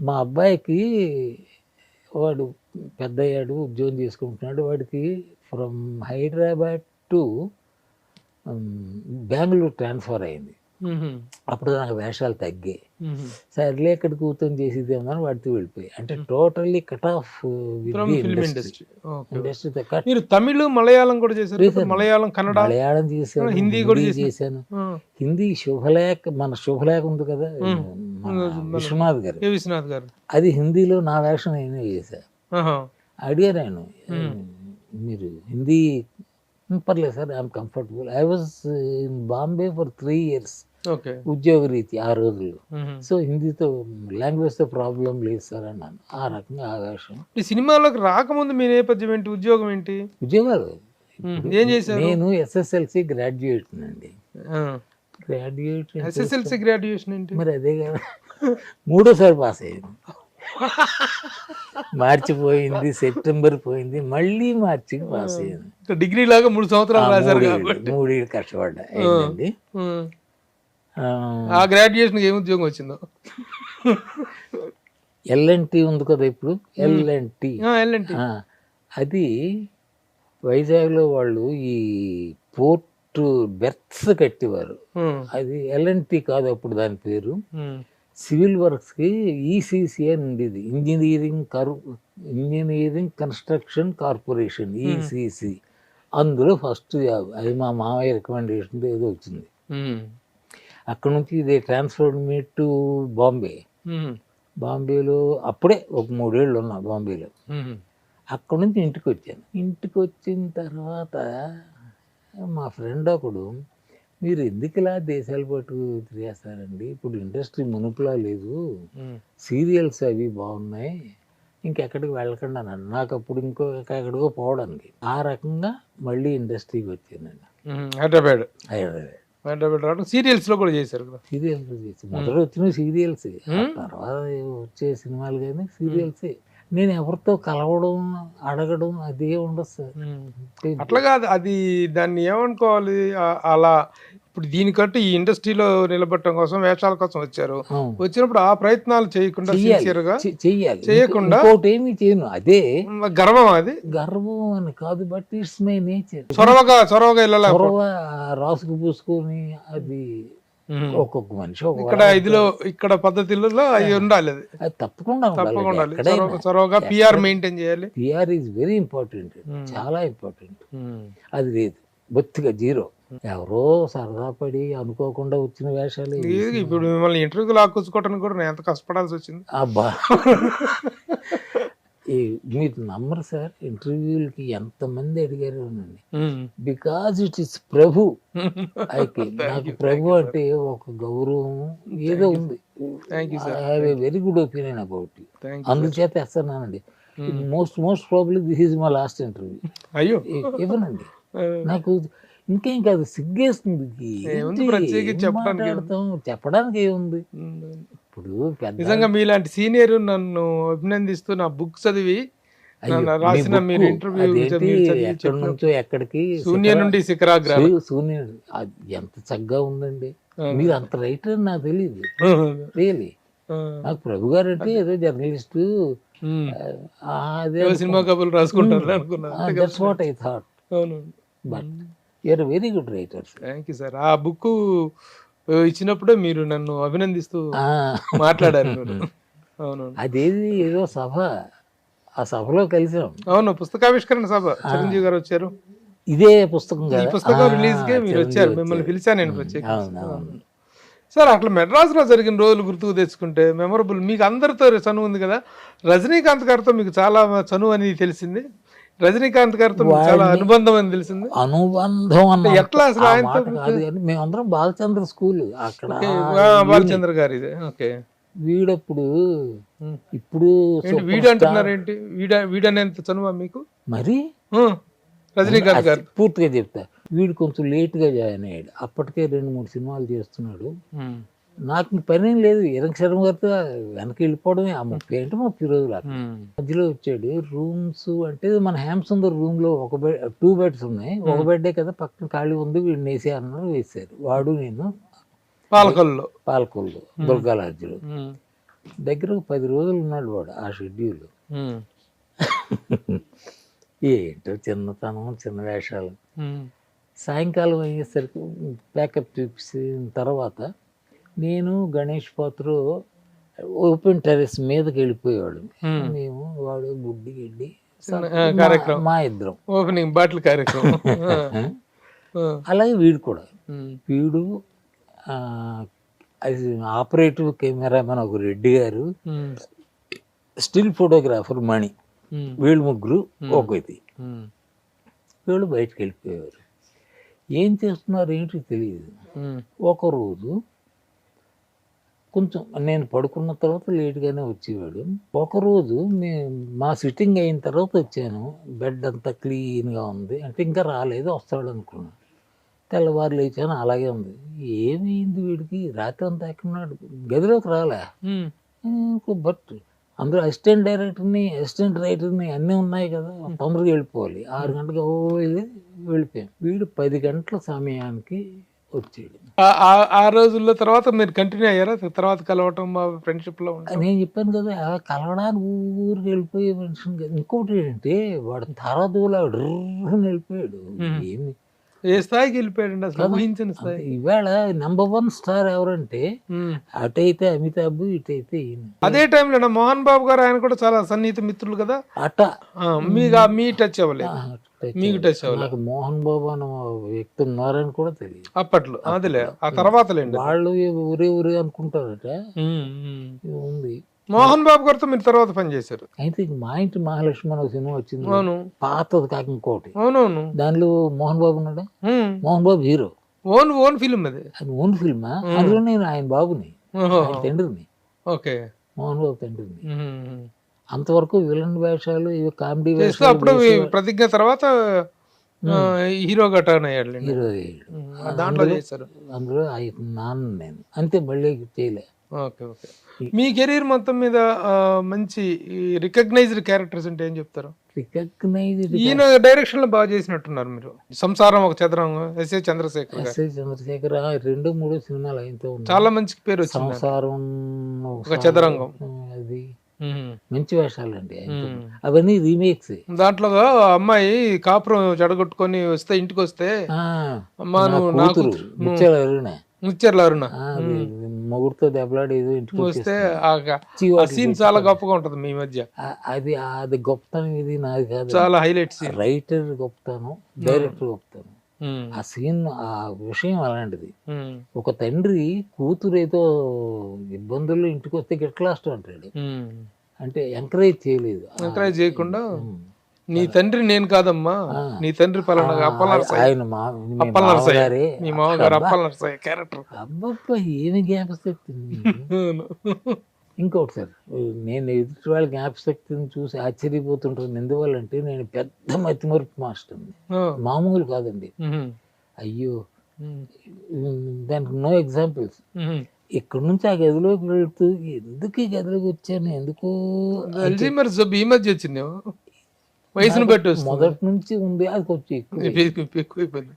మా అబ్బాయికి వాడు పెద్ద అయ్యాడు, ఉద్యోగం చేసుకుంటున్నాడు. వాడికి from Hyderabad to Bengaluru transfer అయింది. అప్పుడు నాకు వేషాలు తగ్గాయి. సర్లే ఇక్కడ కూర్చొని చేసేదేమని వాడితో వెళ్ళిపోయి, అంటే టోటల్లీ కట్ ఆఫ్ ఇండస్ట్రీ. మీరు తమిళ, మలయాళం కూడా చేశారు? మలయాళం, కన్నడ, మలయాళం చేశాను, హిందీ కూడా చేశాను. హిందీ శుభలేఖ, మన శుభలేఖ ఉంది కదా విశ్వనాథ్ గారు, అది హిందీలో నా వేషం నేనే చేశా. అడిగారు నేను, మీరు హిందీ? పర్లేదు sir, I'm comfortable. I was in Bombay for 3 years ఉద్యోగ రీతి ఆ రోజుల్లో. సో హిందీతో లాంగ్వేజ్తో ప్రాబ్లం లేదు సార్ అన్నాను. ఆ రకంగా ఆ వేషం. ఈ సినిమాలోకి రాకముందు మీ నేపథ్యం ఏంటి, ఉద్యోగం ఏంటి? ఉద్యోగాలు ఏం చేశారు? నేను ఎస్ఎస్ఎల్సి గ్రాడ్యుయేట్ అండి. గ్రాడ్యుయేట్, ఎస్ఎస్ఎల్సి గ్రాడ్యుయేషన్ ఏంటి మరి? అదే కదా, 3వ పాస్ అయ్యింది. మార్చి పోయింది, సెప్టెంబర్ పోయింది, మళ్ళీ మార్చికి పాస్ అయ్యింది. డిగ్రీ లాగా 3 సంవత్సరాలు రాశారు కాబట్టి 3 ఏళ్ళు కష్టపడ్డా. అయిందండి. ఆ గ్రాడ్యుయేషన్ ఏం ఉద్యోగం వచ్చిందో? ఎల్ఎన్టీ ఉంది కదా ఇప్పుడు, ఎల్ఎన్టీ. అది వైజాగ్లో వాళ్ళు ఈ పోర్ట్ బెర్త్స్ కట్టేవారు. అది ఎల్ఎన్టీ కాదు అప్పుడు దాని పేరు. సివిల్ వర్క్స్కి ఈసీసీ అని ఉండేది, ఇంజనీరింగ్ కన్స్ట్రక్షన్ కార్పొరేషన్, ఈసీసీ. అందులో ఫస్ట్ జాబ్. అది మా మామయ్య రికమెండేషన్ ఏదో వచ్చింది. అక్కడ నుంచి ఇదే ట్రాన్స్ఫర్డ్ మీ టు బాంబే. బాంబేలో అప్పుడే ఒక 3 ఏళ్ళు ఉన్నా బాంబేలో. అక్కడ నుంచి ఇంటికి వచ్చాను. ఇంటికి వచ్చిన తర్వాత మా ఫ్రెండ్ ఒకడు, మీరు ఎందుకు ఇలా దేశాలు పట్టు తిరిగేస్తారండి, ఇప్పుడు ఇండస్ట్రీ మునుపులా లేదు, సీరియల్స్ అవి బాగున్నాయి, ఇంకెక్కడికి వెళ్ళకండి అన్నాడు. నాకు అప్పుడు ఎక్కడికో పోవడానికి. ఆ రకంగా మళ్ళీ ఇండస్ట్రీకి వచ్చానండి. హైదరాబాద్ సీరియల్స్ లో కూడా చేశారు కదా? సీరియల్స్ చేసి మొదట వచ్చిన సీరియల్స్, తర్వాత వచ్చే సినిమాలు కానీ సీరియల్సే. నేను ఎవరితో కలవడం, అడగడం అదే ఉండదు సార్. అట్లా కాదు, అది దాన్ని ఏమనుకోవాలి, అలా ఇప్పుడు దీనికంటూ ఈ ఇండస్ట్రీలో నిలబడటం కోసం, వేషాల కోసం వచ్చారు. వచ్చినప్పుడు ఆ ప్రయత్నాలు చేయకుండా, చెయ్యాలి, చేయకుండా ఏమి చేయను. అదే గర్వం. అది గర్వం అని కాదు, బట్ ఇట్స్ మై నేచర్. చొరవగా రాసుకు పూసుకొని, అది ఒక్కొక్క మనిషి ఇక్కడ ఇదిలో, ఇక్కడ పద్ధతిలో అవి ఉండాలి. అది తప్పకుండా చొరవగా పిఆర్ మెయింటైన్ చేయాలి. పిఆర్ ఈజ్ వెరీ ఇంపార్టెంట్, చాలా ఇంపార్టెంట్. అది లేదు, బొత్తిగా జీరో. ఎవరో సరదా పడి అనుకోకుండా వచ్చిన వేషాలు. ఇప్పుడు మిమ్మల్ని ఇంటర్వ్యూకి లాక్కొచ్చుకోవడానికి కూడా నేను ఎంత కష్టపడాల్సి వచ్చింది. అబ్బా, మీరు నమ్మరు సార్, ఇంటర్వ్యూలకి ఎంతమంది అడిగారు అనండి. బికాజ్ ఇట్ ఇస్ ప్రభు. అయితే నాకు ప్రభు అంటే ఒక గౌరవం ఏదో ఉంది. I have a very good opinion about. అందుచేత వేస్తున్నానండి. Most probably this is my last interview. అయ్యో, ఇవ్వనండి. నాకు ఇంకేం కాదు, సిగ్గేస్తుంది. చెప్పడానికి ఏముంది? ఇప్పుడు నిజంగా మీలాంటి సీనియర్ నన్ను అభినందిస్తూ నా బుక్ చదివి రాసిన మీరు ఇంటర్వ్యూ ఎక్కడి నుంచో ఎక్కడికి, శూన్యం నుండి శిఖరాగ్రహం, శూన్యం, ఎంత చక్కగా ఉందండి. మీరు అంత రైటర్ అని నాకు తెలియదు. రియలీ నాకు ప్రభు గారు అంటే ఏదో జర్నలిస్ట్, అదే సినిమా కబుర్లు రాసుకుంటారు అనుకున్నా. That's what I thought. But you are very good writer. Thank you sir. ఆ బుక్ ఇచ్చినప్పుడే మీరు నన్ను అభినందిస్తూ మాట్లాడారు. అవును, అదేది ఏదో సభ, ఆ సభలో కలిసాం. అవును, పుస్తకావిష్కరణ సభ, చిరంజీవి గారు వచ్చారు. ఇదే పుస్తకం, ఈ పుస్తకం రిలీజ్ కే మీరు వచ్చారు. మిమ్మల్ని పిలిచాను నేను ప్రత్యేకంగా. సార్, అట్లా మెడ్రాస్లో జరిగిన రోజులు గుర్తుకు తెచ్చుకుంటే మెమరబుల్. మీకు అందరితో చనువు ఉంది కదా, రజనీకాంత్ గారితో మీకు చాలా చనువు అనేది తెలిసింది. రజనీకాంత్ గారితో చాలా అనుబంధం అని తెలిసింది. అనుబంధం అన్న ఎట్లా అసలు ఆయనతో? మేమందరం బాలచంద్ర స్కూల్ అక్కడ, బాలచంద్ర గారి. ఓకే, వీడప్పుడు ఇప్పుడు వీడు అంటున్నారు ఏంటి? వీడనేంత చనువా మీకు? మరి రజనీకాంత్ గారు. పూర్తిగా చెప్తా, వీడు కొంచెం లేట్గా జాయిన్ అయ్యాడు, అప్పటికే 2-3 సినిమాలు చేస్తున్నాడు. నాకు ఇంక పనేం లేదు, ఇరంగ శర్మ గారితో వెనక వెళ్ళిపోవడమే. ఆ 30 రోజులు మధ్యలో వచ్చాడు. రూమ్స్ అంటే మన హేమసుందర్ రూమ్ లో 2 బెడ్స్ ఉన్నాయి, ఒక బెడ్డే కదా, పక్కన ఖాళీ ఉంది, వీడిని వేసే అన్నారు, వేసారు. వాడు నేను పాలకొల్లు దుర్గా లాడ్జిలో దగ్గర 10 రోజులు ఉన్నాడు వాడు ఆ షెడ్యూల్. ఏంటో చిన్నతనం, చిన్న వేషాలు. సాయంకాలం అయ్యేసరికి ప్యాకప్ చూసిన తర్వాత నేను గణేష్ పాత్ర ఓపెన్ టెరెస్ మీదకి వెళ్ళిపోయేవాడు. మేము వాడు గుడ్డి గిడ్డి మా ఇద్దరం ఓపెనింగ్ బాటిల్ కార్యక్రమం. అలాగే వీడు కూడా, వీడు ఆపరేటివ్ కెమెరామెన్ ఒక రెడ్డి గారు, స్టిల్ ఫోటోగ్రాఫర్ మణి, వీళ్ళు ముగ్గురు ఒక ఇది. వీళ్ళు బయటకు వెళ్ళిపోయేవారు. ఏం చేస్తున్నారు ఏంటి తెలియదు. ఒకరోజు కొంచెం నేను పడుకున్న తర్వాత లేట్గానే వచ్చేవాడు. ఒకరోజు మా సిట్టింగ్ అయిన తర్వాత వచ్చాను, బెడ్ అంతా క్లీన్గా ఉంది, అంటే ఇంకా రాలేదు, వస్తాడు అనుకున్నాను. తెల్లవారు లేచాను, అలాగే ఉంది. ఏమైంది వీడికి, రాత్రి అంతా ఎక్కడున్నాడు, గదిలోకి రాలే. బట్ అందులో అసిస్టెంట్ రైటర్ని అన్నీ ఉన్నాయి కదా, తొందరగా వెళ్ళిపోవాలి. 6 గంటలకు వెళ్ళిపోయాం. వీడు 10 గంటల సమయానికి వచ్చాడు. ఆ రోజుల్లో తర్వాత మీరు కంటిన్యూ అయ్యారా తర్వాత కలవటం, మా ఫ్రెండ్షిప్ లో? నేను చెప్పాను కదా, కలవడానికి ఊరికి వెళ్ళిపోయే మనిషిని కదా. ఇంకోటి ఏంటంటే వాడు తర్వాత వెళ్ళిపోయాడు. ఏమి ఏ స్థాయికి వెళ్ళిపోయాడు అసలు, ఊహించిన స్థాయి. ఇవాళ నెంబర్ 1 స్టార్ ఎవరంటే అటైతే అమితాబ్, ఇటైతే ఈయన. అదే టైంలో మోహన్ బాబు గారు, ఆయన కూడా చాలా సన్నిహిత మిత్రులు కదా. మీ టచ్ అవ్వలేదు, మీకు టచ్ అవ్వలేదు. నాకు మోహన్ బాబు అని వ్యక్తి ఉన్నారని కూడా తెలియదు అప్పట్లో. అదిలే ఆ తర్వాత వాళ్ళు ఊరే అనుకుంటారట. ఉంది. మోహన్ బాబు గారితో మీరు తర్వాత పని చేశారు. అయితే మా ఇంటి మహాలక్ష్మి ఒక సినిమా వచ్చింది, పాతది కాక ఇంకోటి. అవునవును. దానిలో మోహన్ బాబు ఉన్నాడా? Mohan Babu hero. Own film అది ఓన్ ఫిల్మా? అందులో నేను ఆయన బాబుని, తండ్రిని. ఓకే. మోహన్ బాబు తండ్రిని. అంతవరకు విలన్ వేషాలు, ఇవి కామెడీ వేషాలు. అప్పుడు ప్రతిజ్ఞ తర్వాత హీరోగా టర్న్ అయ్యాడు. హీరో దాంట్లో చేశారు. అందులో నాన్న నేను అంతే, మళ్ళీ చేయలే. Okay okay. మీ కెరీర్ మొత్తం మీద మంచి రికగ్నైజ్డ్ క్యారెక్టర్స్ అంటే ఏం చెప్తారు? రికగ్నైజ్డ్ ఈయన డైరెక్షన్ లో బాగా చేసినట్టున్నారు మీరు. సంసారం ఒక చదరంగం, ఎస్ఏ చంద్రశేఖర్ 2-3 సినిమాలు ఆయనతో చాలా మంచి పేరు వచ్చింది. సంసారం ఒక చదరంగం, అది మంచి వేషాలు అండి అవన్నీ రీమేక్స్. దాంట్లో అమ్మాయి కాపురం చెడగొట్టుకొని వస్తే, ఇంటికి వస్తే అమ్మా నువ్వు నాకు ముచ్చర్ల అరుణ మొగుడుతో దెబ్బలాడి ఇంటికి వస్తే ఆ సీన్ చాలా గొప్పగా ఉంటది మీ మధ్య. అది గొప్పతనం, ఇది నాది కాదు, చాలా హైలైట్ సీన్. రైటర్ గొప్పతనం, డైరెక్టర్ గొప్పతనం. ఆ సీన్, ఆ విషయం అలాంటిది. ఒక తండ్రి కూతురు ఏదో ఇబ్బందుల్లో ఇంటికి వస్తే గిట్లాస్ట్ అంటాడు, అంటే ఎంకరేజ్ చేయలేదు. ఎంకరేజ్ చేయకుండా నీ తండ్రి నేను కాదమ్మా, నీ తండ్రి పలానా ఆయన మీ మామగారు అప్పలనరసయ్య క్యారెక్టర్. అబ్బబ్బా ఏమి జ్ఞాపశక్తి. ఇంకోటి సార్, నేను ఎదుటి వాళ్ళ జ్ఞాపశక్తిని చూసి ఆశ్చర్యపోతుంటాను. ఎందువల్లంటే నేను పెద్ద మతిమరుపు మాస్టర్ని, మామూలు కాదండి. అయ్యో, దానికి నో ఎగ్జాంపుల్స్. ఇక్కడ నుంచి ఆ గదిలోకి వెళ్తూ ఎందుకు ఈ గదిలోకి వచ్చాను, ఎందుకు ఈ మధ్య వచ్చింది, వయసును బట్టి మొదటి నుంచి ఉంది, అది కొంచెం ఎక్కువైపోయింది.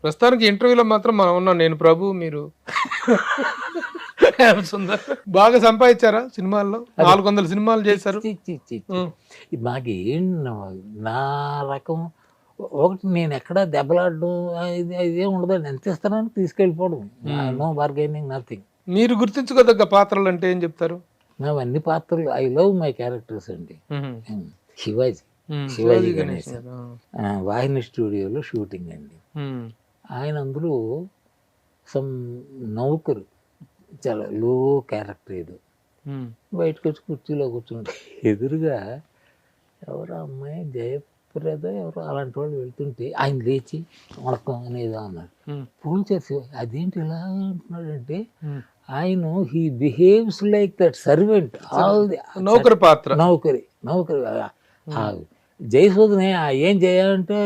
ప్రస్తుతానికి ఇంటర్వ్యూలో మాత్రం మనం ఉన్నాం, నేను ప్రభు, మీరు బాగా సంపాదించారా సినిమాల్లో? 400 సినిమాలు చేశారు. నాకేం నా రకం ఒకటి, నేను ఎక్కడ దెబ్బలాడడం ఇదే ఉండదండి. ఎంత ఇస్తానని తీసుకెళ్ళిపోవడం, నో బార్గెనింగ్, నథింగ్. మీరు గుర్తించుకోదగ్గ పాత్రలు అంటే ఏం చెప్తారు? మేము అన్ని పాత్రలు, ఐ లవ్ మై క్యారెక్టర్స్ అండి. శివాజీ గణేష్ వాహిని స్టూడియోలో షూటింగ్ అండి. ఆయన అందులో సమ్ నౌకరు, చాలా లో క్యారెక్టర్ ఏదో, బయటకు వచ్చి కుర్చీలో కూర్చుంటే ఎదురుగా ఎవరో అమ్మాయి జయప్రద ఎవరో అలాంటి వాళ్ళు వెళ్తుంటే ఆయన లేచి వణకం అనేదో అన్నారు. ఫోన్ చేసి అదేంటి ఇలా అంటున్నాడంటే, ఆయన he behaves like that servant. నౌకరి పాత్ర, నౌకరి జయసూదనే ఏం చేయాలంటే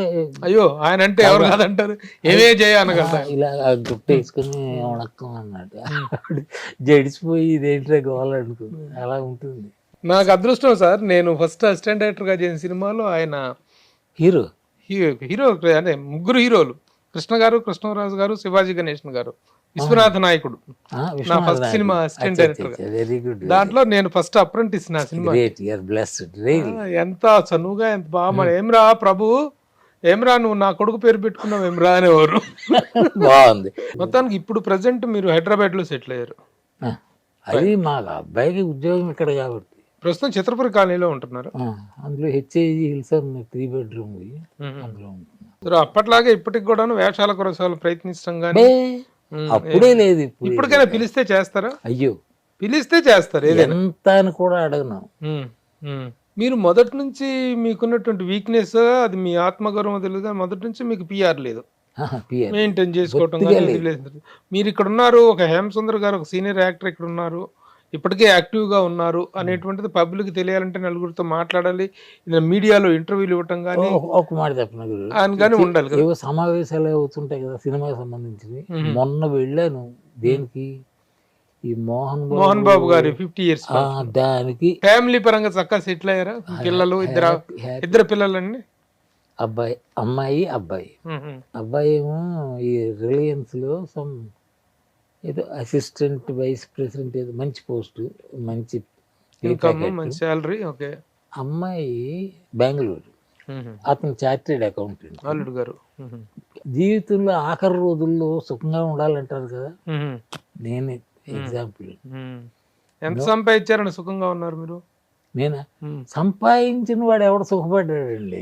అయ్యో ఆయన అంటే ఎవరు కాదంటారు, ఏమే చేయాలి కదా. ఇలా గుట్ట వేసుకుని వణక్కం అన్నట్టు జడిసిపోయి ఇదేంటే గోవాలనుకుంది, అలా ఉంటుంది. నాకు అదృష్టం సార్, నేను ఫస్ట్ అసిస్టెంట్ డైరెక్టర్ గా చేసిన సినిమాలో ఆయన హీరో హీరో అంటే ముగ్గురు హీరోలు, కృష్ణ గారు, కృష్ణరాజు గారు, శివాజీ గణేశన్ గారు, విశ్వనాథ నాయకుడు నా first cinema assistant director. Very good. దాంట్లో నేను ఫస్ట్ అప్రెంటిస్ నా సినిమా. ఎంత చనువుగా ఎంత బాగా, ఏమ్రా ప్రభు ఏమ్రా నువ్వు నా కొడుకు పేరు పెట్టుకున్నావు ఏమ్రా అనేవారు. బాగుంది. మొత్తానికి ఇప్పుడు ప్రెసెంట్ మీరు హైదరాబాద్ లో సెటిల్ అయ్యారు. అది మా అబ్బాయికి ఉద్యోగం ఇక్కడ కాబట్టి ప్రస్తుతం చిత్రపురి కాలనీలో ఉంటున్నారు. అందులో హెచ్ఐజి హిల్స్ 3 bedroom అందులో ఉంటున్నారు. అప్పట్లాగే ఇప్పటికి కూడా వేషాల కొరసాలు ప్రయత్నించడం కానీ అప్పుడే లేదు. ఇప్పటికైనా పిలిస్తే చేస్తారా? అయ్యో పిలిస్తే చేస్తారు, ఎంత అని కూడా అడగను. మీరు మొదటి నుంచి మీకున్నటువంటి వీక్నెస్ అది మీ ఆత్మగౌరవం తెలియదు, మొదటి నుంచి మీకు పిఆర్ లేదు, మెయింటైన్ చేసుకోవటం కానీ లేదు. మీరు ఇక్కడ ఉన్నారు, ఒక హేమసుందర్ గారు ఒక సీనియర్ యాక్టర్ ఇక్కడ ఉన్నారు, ఇప్పటికే యాక్టివ్ గా ఉన్నారు అనేటువంటిది పబ్లిక్ తెలియాలంటే నలుగురితో మాట్లాడాలి, మీడియాలో ఇంటర్వ్యూలు ఇవ్వటం కానీ ఒక మాట చెప్పిన ఆయన కానీ ఉండాలి కదా. ఏవో సమావేశాలు అవుతుంటాయి కదా సినిమాకి సంబంధించి. మొన్న వెళ్ళాను దేనికి, ఈ మోహన్ బాబు గారి 50 years దానికి. ఫ్యామిలీ పరంగా చక్కగా సెటిల్ అయ్యారా? పిల్లలు ఇద్దరు పిల్లలండి, అబ్బాయి అమ్మాయి. అబ్బాయి ఏమో ఈ రిలయన్స్ లో సమ్ ఏదో అసిస్టెంట్ వైస్ ప్రెసిడెంట్, ఏదో మంచి పోస్ట్, మంచి ఇన్కమ్, మంచి శాలరీ. ఓకే. అమ్మాయి బెంగళూరు, అతను చార్టెడ్ అకౌంటెంట్. అల్లుడు గారు జీవితంలో ఆఖరి రోజుల్లో సుఖంగా ఉండాలంటారు కదా, నేనే ఎగ్జాంపుల్. ఎంత సంపాదించారని సుఖంగా ఉన్నారు మీరు? నేనా? సంపాదించిన వాడు ఎవడు సుఖపడ్డాడండి?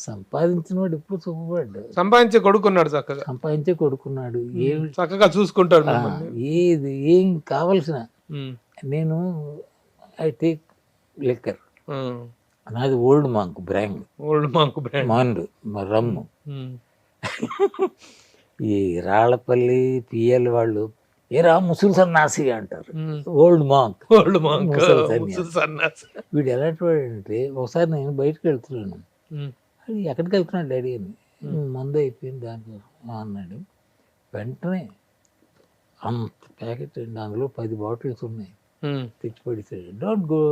సంపాదించిన వాడు ఎప్పుడు సుఖపడ్డాడు? సంపాదించే కొడుకున్నాడు, చక్కగా సంపాదించే కొడుకున్నాడు, ఏమి చక్కగా చూసుకుంటాడు. ఏది ఏం కావలసిన. నేను ఐ టేక్ లిక్కర్, నాది ఓల్డ్ మాంక్ బ్రాండ్, మాండు రమ్ము. ఈ రాళ్లపల్లి పిఎల్ వాళ్ళు ఏరా ముసులు సన్నాసి అంటారు, ఓల్డ్ మాంక్. వీడు ఎలాంటి వాడు అంటే, ఒకసారి నేను బయటకు వెళ్తున్నాను, అది ఎక్కడికి వెళ్తున్నాడు డాడీ అని, మందు అయిపోయింది దానికోసం అన్నాడు. వెంటనే అంత ప్యాకెట్ అండి, అందులో 10 bottles ఉన్నాయి, తెచ్చి పడిసాడు. Don't go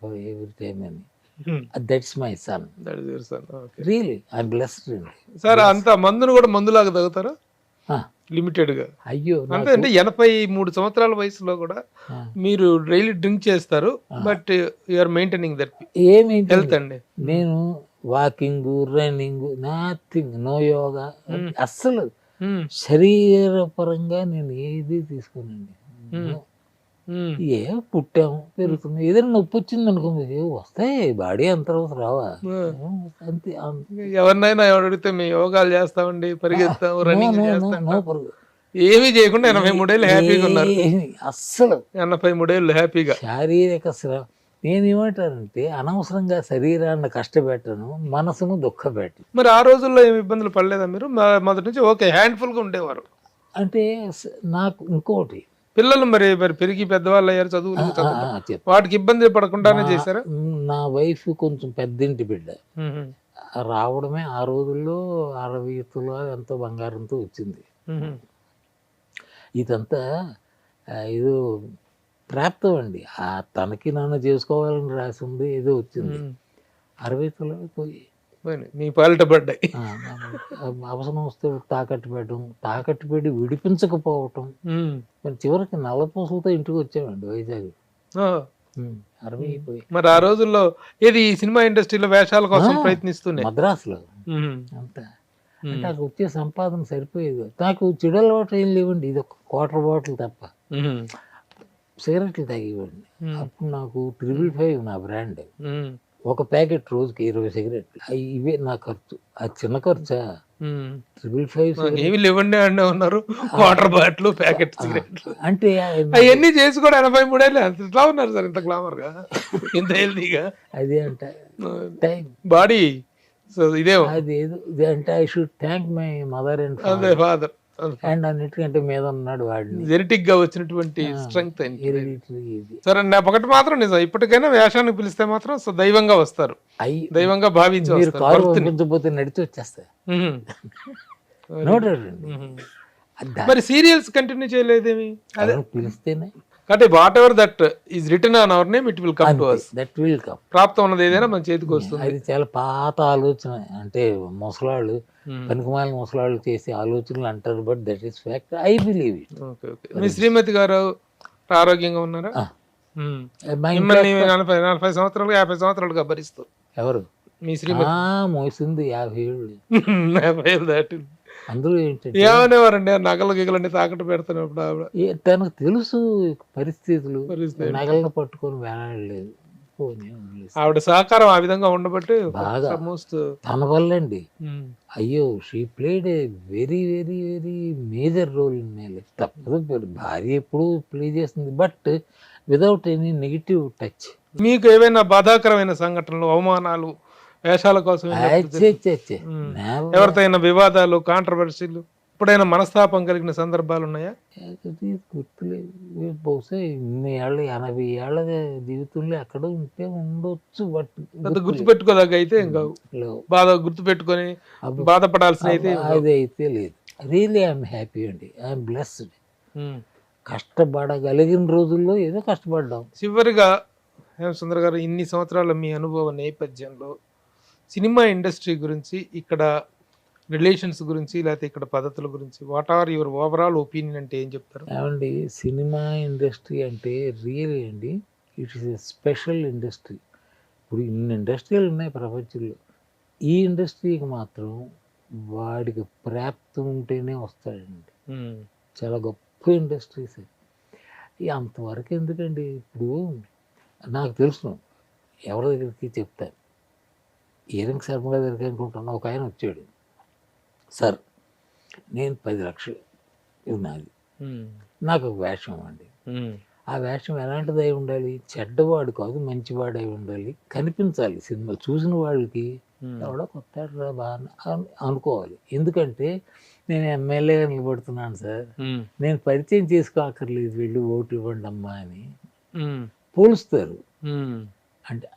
for every time అని. That's my son, really I'm blessed అండి. సార్ అంత మందును కూడా మందులాగా తాగుతారా? లిమిటెడ్ గా. అయ్యో అంటే 83 సంవత్సరాల వయసులో కూడా మీరు డైలీ డ్రింక్ చేస్తారు, but you're maintaining that health అండి. నేను walking, running, nothing, no yoga, అస్సలు శరీరపరంగా నేను ఏది తీసుకోనండి. ఏ పుట్టాము పెరుగుతుంది, ఏదైనా నొప్పి వచ్చింది అనుకోండి, వస్తాయి, బాడీ అంత రావా అంతే. ఎవరినైనా అడిగితే మేము యోగాలు చేస్తామండి, పరిగెత్తాము, రన్నింగ్ చేస్తాం, ఏమీ చేయకుండా 83 ఏళ్ళు హ్యాపీగా ఉన్నారు. అస్సలు 83 ఏళ్ళు హ్యాపీగా. శారీరక శ్రమ. నేనేమంటానంటే అనవసరంగా శరీరాన్ని కష్టపెట్టను, మనసును దుఃఖపెట్టను. మరి ఆ రోజుల్లో ఏమి ఇబ్బందులు పడలేదా మీరు? మొదటి నుంచి ఓకే హ్యాండ్ఫుల్ గా ఉండేవారు అంటే. నాకు ఇంకోటి, పిల్లలు మరి పెరిగి పెద్దవాళ్ళు అయ్యారు, చదువులు, వాటికి ఇబ్బంది పడకుండానే చేశారా? నా వైఫ్ కొంచెం పెద్దింటి బిడ్డ, రావడమే ఆ రోజుల్లో 60 తులాలు ఎంతో బంగారంతో వచ్చింది. ఇదంతా ఏదో ప్రాప్తం అండి, తనకి నాన్న చేసుకోవాలని రాసి ఉంది, ఏదో వచ్చింది. 60 తులాలు పోయి మీ పాలిట పడ్డాయి. అవసరం వస్తే తాకట్టు పెట్టడం, తాకట్టు పెట్టి విడిపించకపోవటం, చివరికి నల్లపూసలతో ఇంటికి వచ్చామండి వైజాగ్. 60 అయిపోయి. మరి ఆ రోజుల్లో ఏది సినిమా ఇండస్ట్రీలో వేషాల కోసం ప్రయత్నిస్తున్నాయి మద్రాసులో అంతా. అంటే నాకు వచ్చే సంపాదన సరిపోయేది. నాకు చెడు అలవాటు ఏం లేవండి, ఇది ఒక క్వార్టర్ బాటిల్ తప్ప. సిగరెట్లు తాగేవాడిని. అప్పుడు నాకు 555 నా బ్రాండ్. ఒక ప్యాకెట్ రోజుకి 20 సిగరెట్లు. ఇవే నా ఖర్చు. అది చిన్న ఖర్చా? 555 ఏమి లేవండి అంటే ఉన్నారు, వాటర్ బాటిల్, ప్యాకెట్ సిగరెట్లు అంటే అవన్నీ చేసి కూడా 83 ఏళ్ళు ఎట్లా ఉన్నారు సార్ ఇంత గ్లామర్ గా, ఇంత హెల్తీగా? అదే అంట టైం, బాడీ. సో ఇదే అది అంటే I should thank my mother and father. And అన్నిటికంటే మీద ఉన్నాడు వాడిని. జెనెటిక్ గా వచ్చినటువంటి స్ట్రెంగ్త్ Hereditary ఇది. సరే ఒకటి మాత్రం నిజం, ఇప్పటికైనా వేషానికి పిలిస్తే మాత్రం దైవంగా వస్తారు, దైవంగా భావించి మీరు వస్తారు. కారు భక్తిని. పంపించకపోతే నడిచి వచ్చేస్తాయి. మ్మ్. నో డౌట్ అండి. మ్మ్. మరి సీరియల్స్ కంటిన్యూ చేయలేదేమి? అదే పిలిస్తేనే అంటే whatever that is return on our name it will come to us. That will come. ప్రాప్తం ఉన్నది ఏదైనా మన చేతికి వస్తుంది. అది చాలా పాత ఆలోచన. అంటే ముసలాళ్ళు పనికిమాలిన ముసలాళ్ళు చేసే ఆలోచనలు అంటారు, but that is fact. I believe it. Okay okay. మీ శ్రీమతి గారు ఆరోగ్యంగా ఉన్నారా? మ్మ్. మిమ్మల్ని 40 సంవత్సరాలుగా 50 సంవత్సరాలుగా భరిస్తూ ఎవరు? మీ శ్రీమతి మోసింది 50 ఏళ్ళు. 50 ఏళ్ళు దాటింది. అందులో ఏంటంటే ఏమనేవారండి నగలు గిగలన్నీ తాకట్టు పెడుతున్నప్పుడు ఆవిడ? తనకు తెలుసు పరిస్థితులు, నగలను పట్టుకొని వేలాడలేదు. ఆవిడ సహకారం ఆ విధంగా ఉండబట్టి బాగా మోస్ట్ తన వల్ల అండి. అయ్యో, she played a very very very major role in my life. తప్పదు, భార్య ఎప్పుడు ప్లే చేస్తుంది, but without any negative touch. మీకు ఏవైనా బాధాకరమైన సంఘటనలు, అవమానాలు, వేషాల కోసం ఎవరితో అయినా వివాదాలు, కాంట్రవర్సీలు, ఎప్పుడైనా మనస్తాపం కలిగిన సందర్భాలు ఉన్నాయా? గుర్తులేదు. బహుశా ఇన్ని ఏళ్ళ 80 ఏళ్ళ జీవితంలో ఎక్కడ ఉంటే ఉండొచ్చు, బట్ గుర్తుపెట్టుకోదాకా అయితే ఇంకా బాధ గుర్తుపెట్టుకొని బాధపడాల్సిన అయితే అది అయితే లేదు. రియలీ ఐఎమ్ హ్యాపీ అండి. I'm blessed. కష్టపడగలిగిన రోజుల్లో ఏదో కష్టపడ్డాం. చివరిగా హేమసుందర్ గారు, ఇన్ని సంవత్సరాల మీ అనుభవ నేపథ్యంలో సినిమా ఇండస్ట్రీ గురించి, ఇక్కడ రిలేషన్స్ గురించి, లేకపోతే ఇక్కడ పద్ధతుల గురించి, what are your overall opinion అంటే ఏం చెప్తారు? ఏమండి, సినిమా ఇండస్ట్రీ అంటే రియలీ అండి it is a special industry. ఇప్పుడు ఇన్ని ఇండస్ట్రీలు ఉన్నాయి ప్రపంచంలో, ఈ ఇండస్ట్రీకి మాత్రం వాడికి ప్రాప్తి ఉంటేనే వస్తాడండి. చాలా గొప్ప ఇండస్ట్రీస్. అంతవరకు ఎందుకండి? ఇప్పుడు నాకు తెలుసు, ఎవరి దగ్గరికి చెప్తాను, ఈరంగ్ శర్మ గారి దగ్గరికి అనుకుంటున్నా. ఒక ఆయన వచ్చాడు, సార్ నేను 10 లక్షలు ఇది నాది, నాకు ఒక వేషం అండి. ఆ వేషం ఎలాంటిది అయి ఉండాలి? చెడ్డవాడు కాదు, మంచివాడు అయి ఉండాలి, కనిపించాలి. సినిమా చూసిన వాళ్ళకి ఎవడో కొత్త బాగా అనుకోవాలి. ఎందుకంటే నేను ఎమ్మెల్యేగా నిలబడుతున్నాను సార్, నేను పరిచయం చేసుకోక్కర్లేదు, వెళ్ళి ఓటు ఇవ్వండి అమ్మా అని పోలుస్తారు. అంటే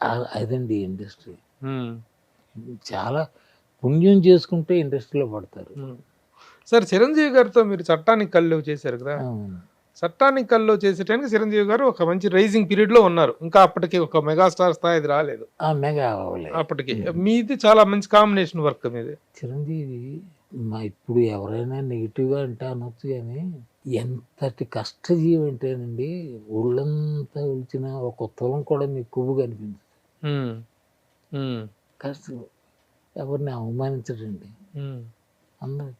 అదండి ఇండస్ట్రీ. చాలా పుణ్యం చేసుకుంటే ఇండస్ట్రీలో పడతారు. సార్, చిరంజీవి గారితో మీరు చట్టానికి కళ్ళు చేశారు కదా, చట్టానికి కళ్ళు చేసేటానికి చిరంజీవి గారు ఒక మంచి రైజింగ్ పీరియడ్ లో ఉన్నారు. ఇంకా అప్పటికి ఒక మెగాస్టార్ స్థాయి రాలేదు అప్పటికి. మీది చాలా మంచి కాంబినేషన్ వర్క్ మీది. చిరంజీవి ఇప్పుడు ఎవరైనా నెగిటివ్గా అంటే అనొచ్చు, కానీ ఎంతటి కష్టజీవి అంటేనండి, ఒళ్ళంతా ఉల్చిన ఒక తులం కూడా మీకు కొవ్వు కనిపించదు. కష్టం, ఎవరిని అవమానించడండి. అందరు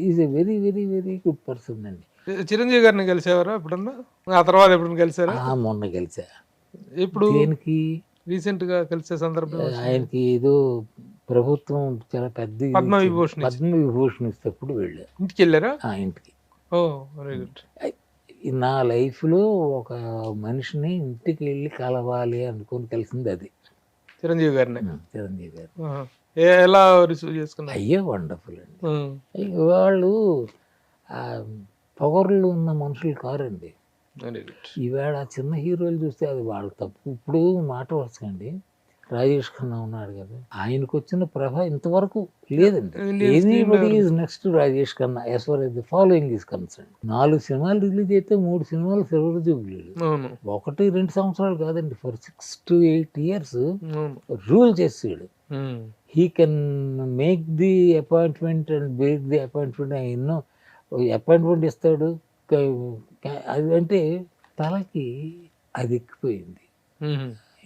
is a very very very good person అండి. చిరంజీవి గారిని కలిసేవారా ఎప్పుడన్నా? ఆ తర్వాత ఎప్పుడన్నా కలిసారా? మొన్న కలిసా. ఇప్పుడు దేనికి? రీసెంట్ గా కలిసే సందర్భం ఆయనకి ఏదో ప్రభుత్వం చాలా పెద్ద పద్మవిభూషణ్ ఇస్తేప్పుడు వెళ్ళా. ఇంటికి వెళ్ళారా? ఇంటికి. ఓ వెరీ గుడ్. నా లైఫ్లో ఒక మనిషిని ఇంటికి వెళ్ళి కలవాలి అనుకుని కలిసింది అది చిరంజీవి గారిని. చిరంజీవి గారు ఎలా రిసీవ్ చేసుకున్నారు? అయ్యో వండర్ఫుల్ అండి. వాళ్ళు పొగర్లు ఉన్న మనుషులు కారండి. ఈవేళ చిన్న హీరోలు చూస్తే అది వాళ్ళ తప్పు. ఇప్పుడు మాట వరుసకండి, రాజేష్ ఖన్నా ఉన్నాడు కదా, ఆయనకు వచ్చిన ప్రభ ఇంతవరకు లేదండి. Anybody is next Rajesh Khanna as far as the following is concern. 4 సినిమాలు రిలీజ్ అయితే 3 సినిమాలు సిల్వర్ జూబ్లీలు. 1-2 సంవత్సరాలు కాదండి, ఫర్ 6 to 8 years రూల్ చేసాడు. He can make the appointment and break the appointment. ఎన్నో అపాయింట్మెంట్ ఇస్తాడు. అది అంటే తలకి అది ఎక్కిపోయింది.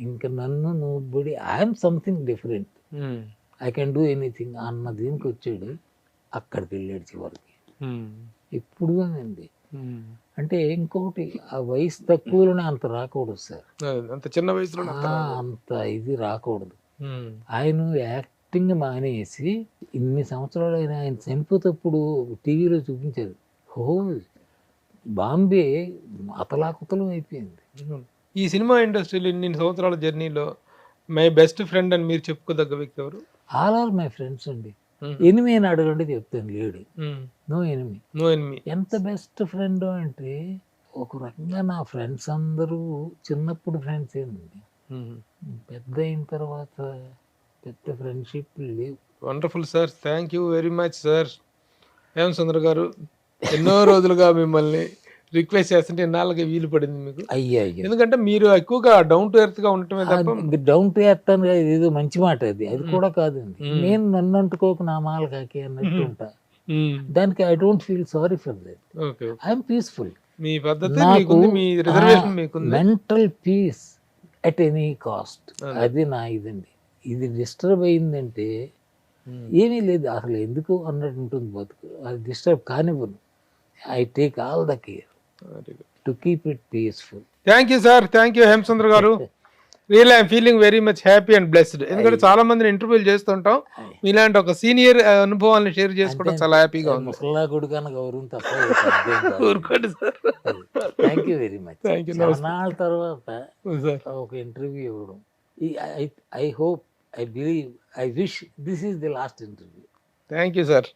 ఇంకా నన్ను nobody, I'm something different, I can do anything అన్న దీనికి వచ్చాడు. అక్కడికి వెళ్ళాడు చివరికి. ఎప్పుడు అండి అంటే ఇంకొకటి, ఆ వయసు తక్కువలోనే అంత రాకూడదు సార్, అంత చిన్న వయసులో అంత ఇది రాకూడదు. ఆయన యాక్టింగ్ మానేసి ఇన్ని సంవత్సరాలు ఆయన చనిపోతప్పుడు టీవీలో చూపించారు. బాంబే అతలాకుతలం అయిపోయింది. ఈ సినిమా ఇండస్ట్రీలో ఇన్ని సంవత్సరాల జర్నీలో మై బెస్ట్ ఫ్రెండ్ అని మీరు చెప్పుకోదగ్గ వ్యక్తి ఎవరు? ఆల్ ఆర్ మై ఫ్రెండ్స్ అండి. ఎనిమి అని అడగండి చెప్తాను, లేడు. No enemy. No enemy. ఎంత బెస్ట్ ఫ్రెండ్ అంటే ఒక రకంగా నా ఫ్రెండ్స్ అందరూ చిన్నప్పుడు ఫ్రెండ్స్ ఏంటండి, పెద్ద అయిన తర్వాత పెద్ద ఫ్రెండ్షిప్ లేవు. Wonderful sir, thank you very much sir. Hemachandra గారు, ఎన్నో రోజులుగా మిమ్మల్ని రిక్వెస్ట్ చేస్తుంటే ఎన్నాళ్ళకి వీలు పడింది మీకు? అయ్యా ఎందుకంటే మీరు ఎక్కువగా డౌన్ టు ఎర్త్ గా ఉండటమే తప్ప. డౌన్ టు ఎర్త్ అని ఏదో మంచి మాట అది, అది కూడా కాదండి. నేను నన్ను అంటుకోక నా మాల కాకి అన్నట్టు ఉంటా. దానికి I don't feel sorry for that. Okay, I'm peaceful. మీ పద్ధతి మీకుంది, మీ రిజర్వేషన్ మీకుంది. Mental peace at any cost, అది నా ఇదండి. ఇది డిస్టర్బ్ అయిందంటే ఏమీ లేదు అసలు, ఎందుకు అన్నట్టు ఉంటుంది బతుకు. అది డిస్టర్బ్ కానివ్వను. I take all the care to keep it peaceful. Thank you sir, thank you Hemachandra గారు. Real I'm feeling very much happy and blessed. ఎందుకంటే చాలా మందిని ఇంటర్వ్యూలు చేస్తుంటాం, మీలాంటి ఒక సీనియర్ అనుభవాలను షేర్ చేసుకోవడం చాలా హ్యాపీగా ఉంది. ముసలా కొడుకన గౌరవం తప్ప ఊరుకోండి sir. Thank you very much. Thank you. చాలా తర్వాత ఒక ఇంటర్వ్యూ ఇవ్వడం, I hope, I believe, I wish this is the last interview. Thank you sir.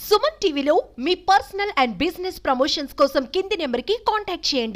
Suman టీవీలో మీ పర్సనల్ అండ్ బిజినెస్ ప్రమోషన్స్ కోసం కింది నెంబర్కి కాంటాక్ట్ చేయండి.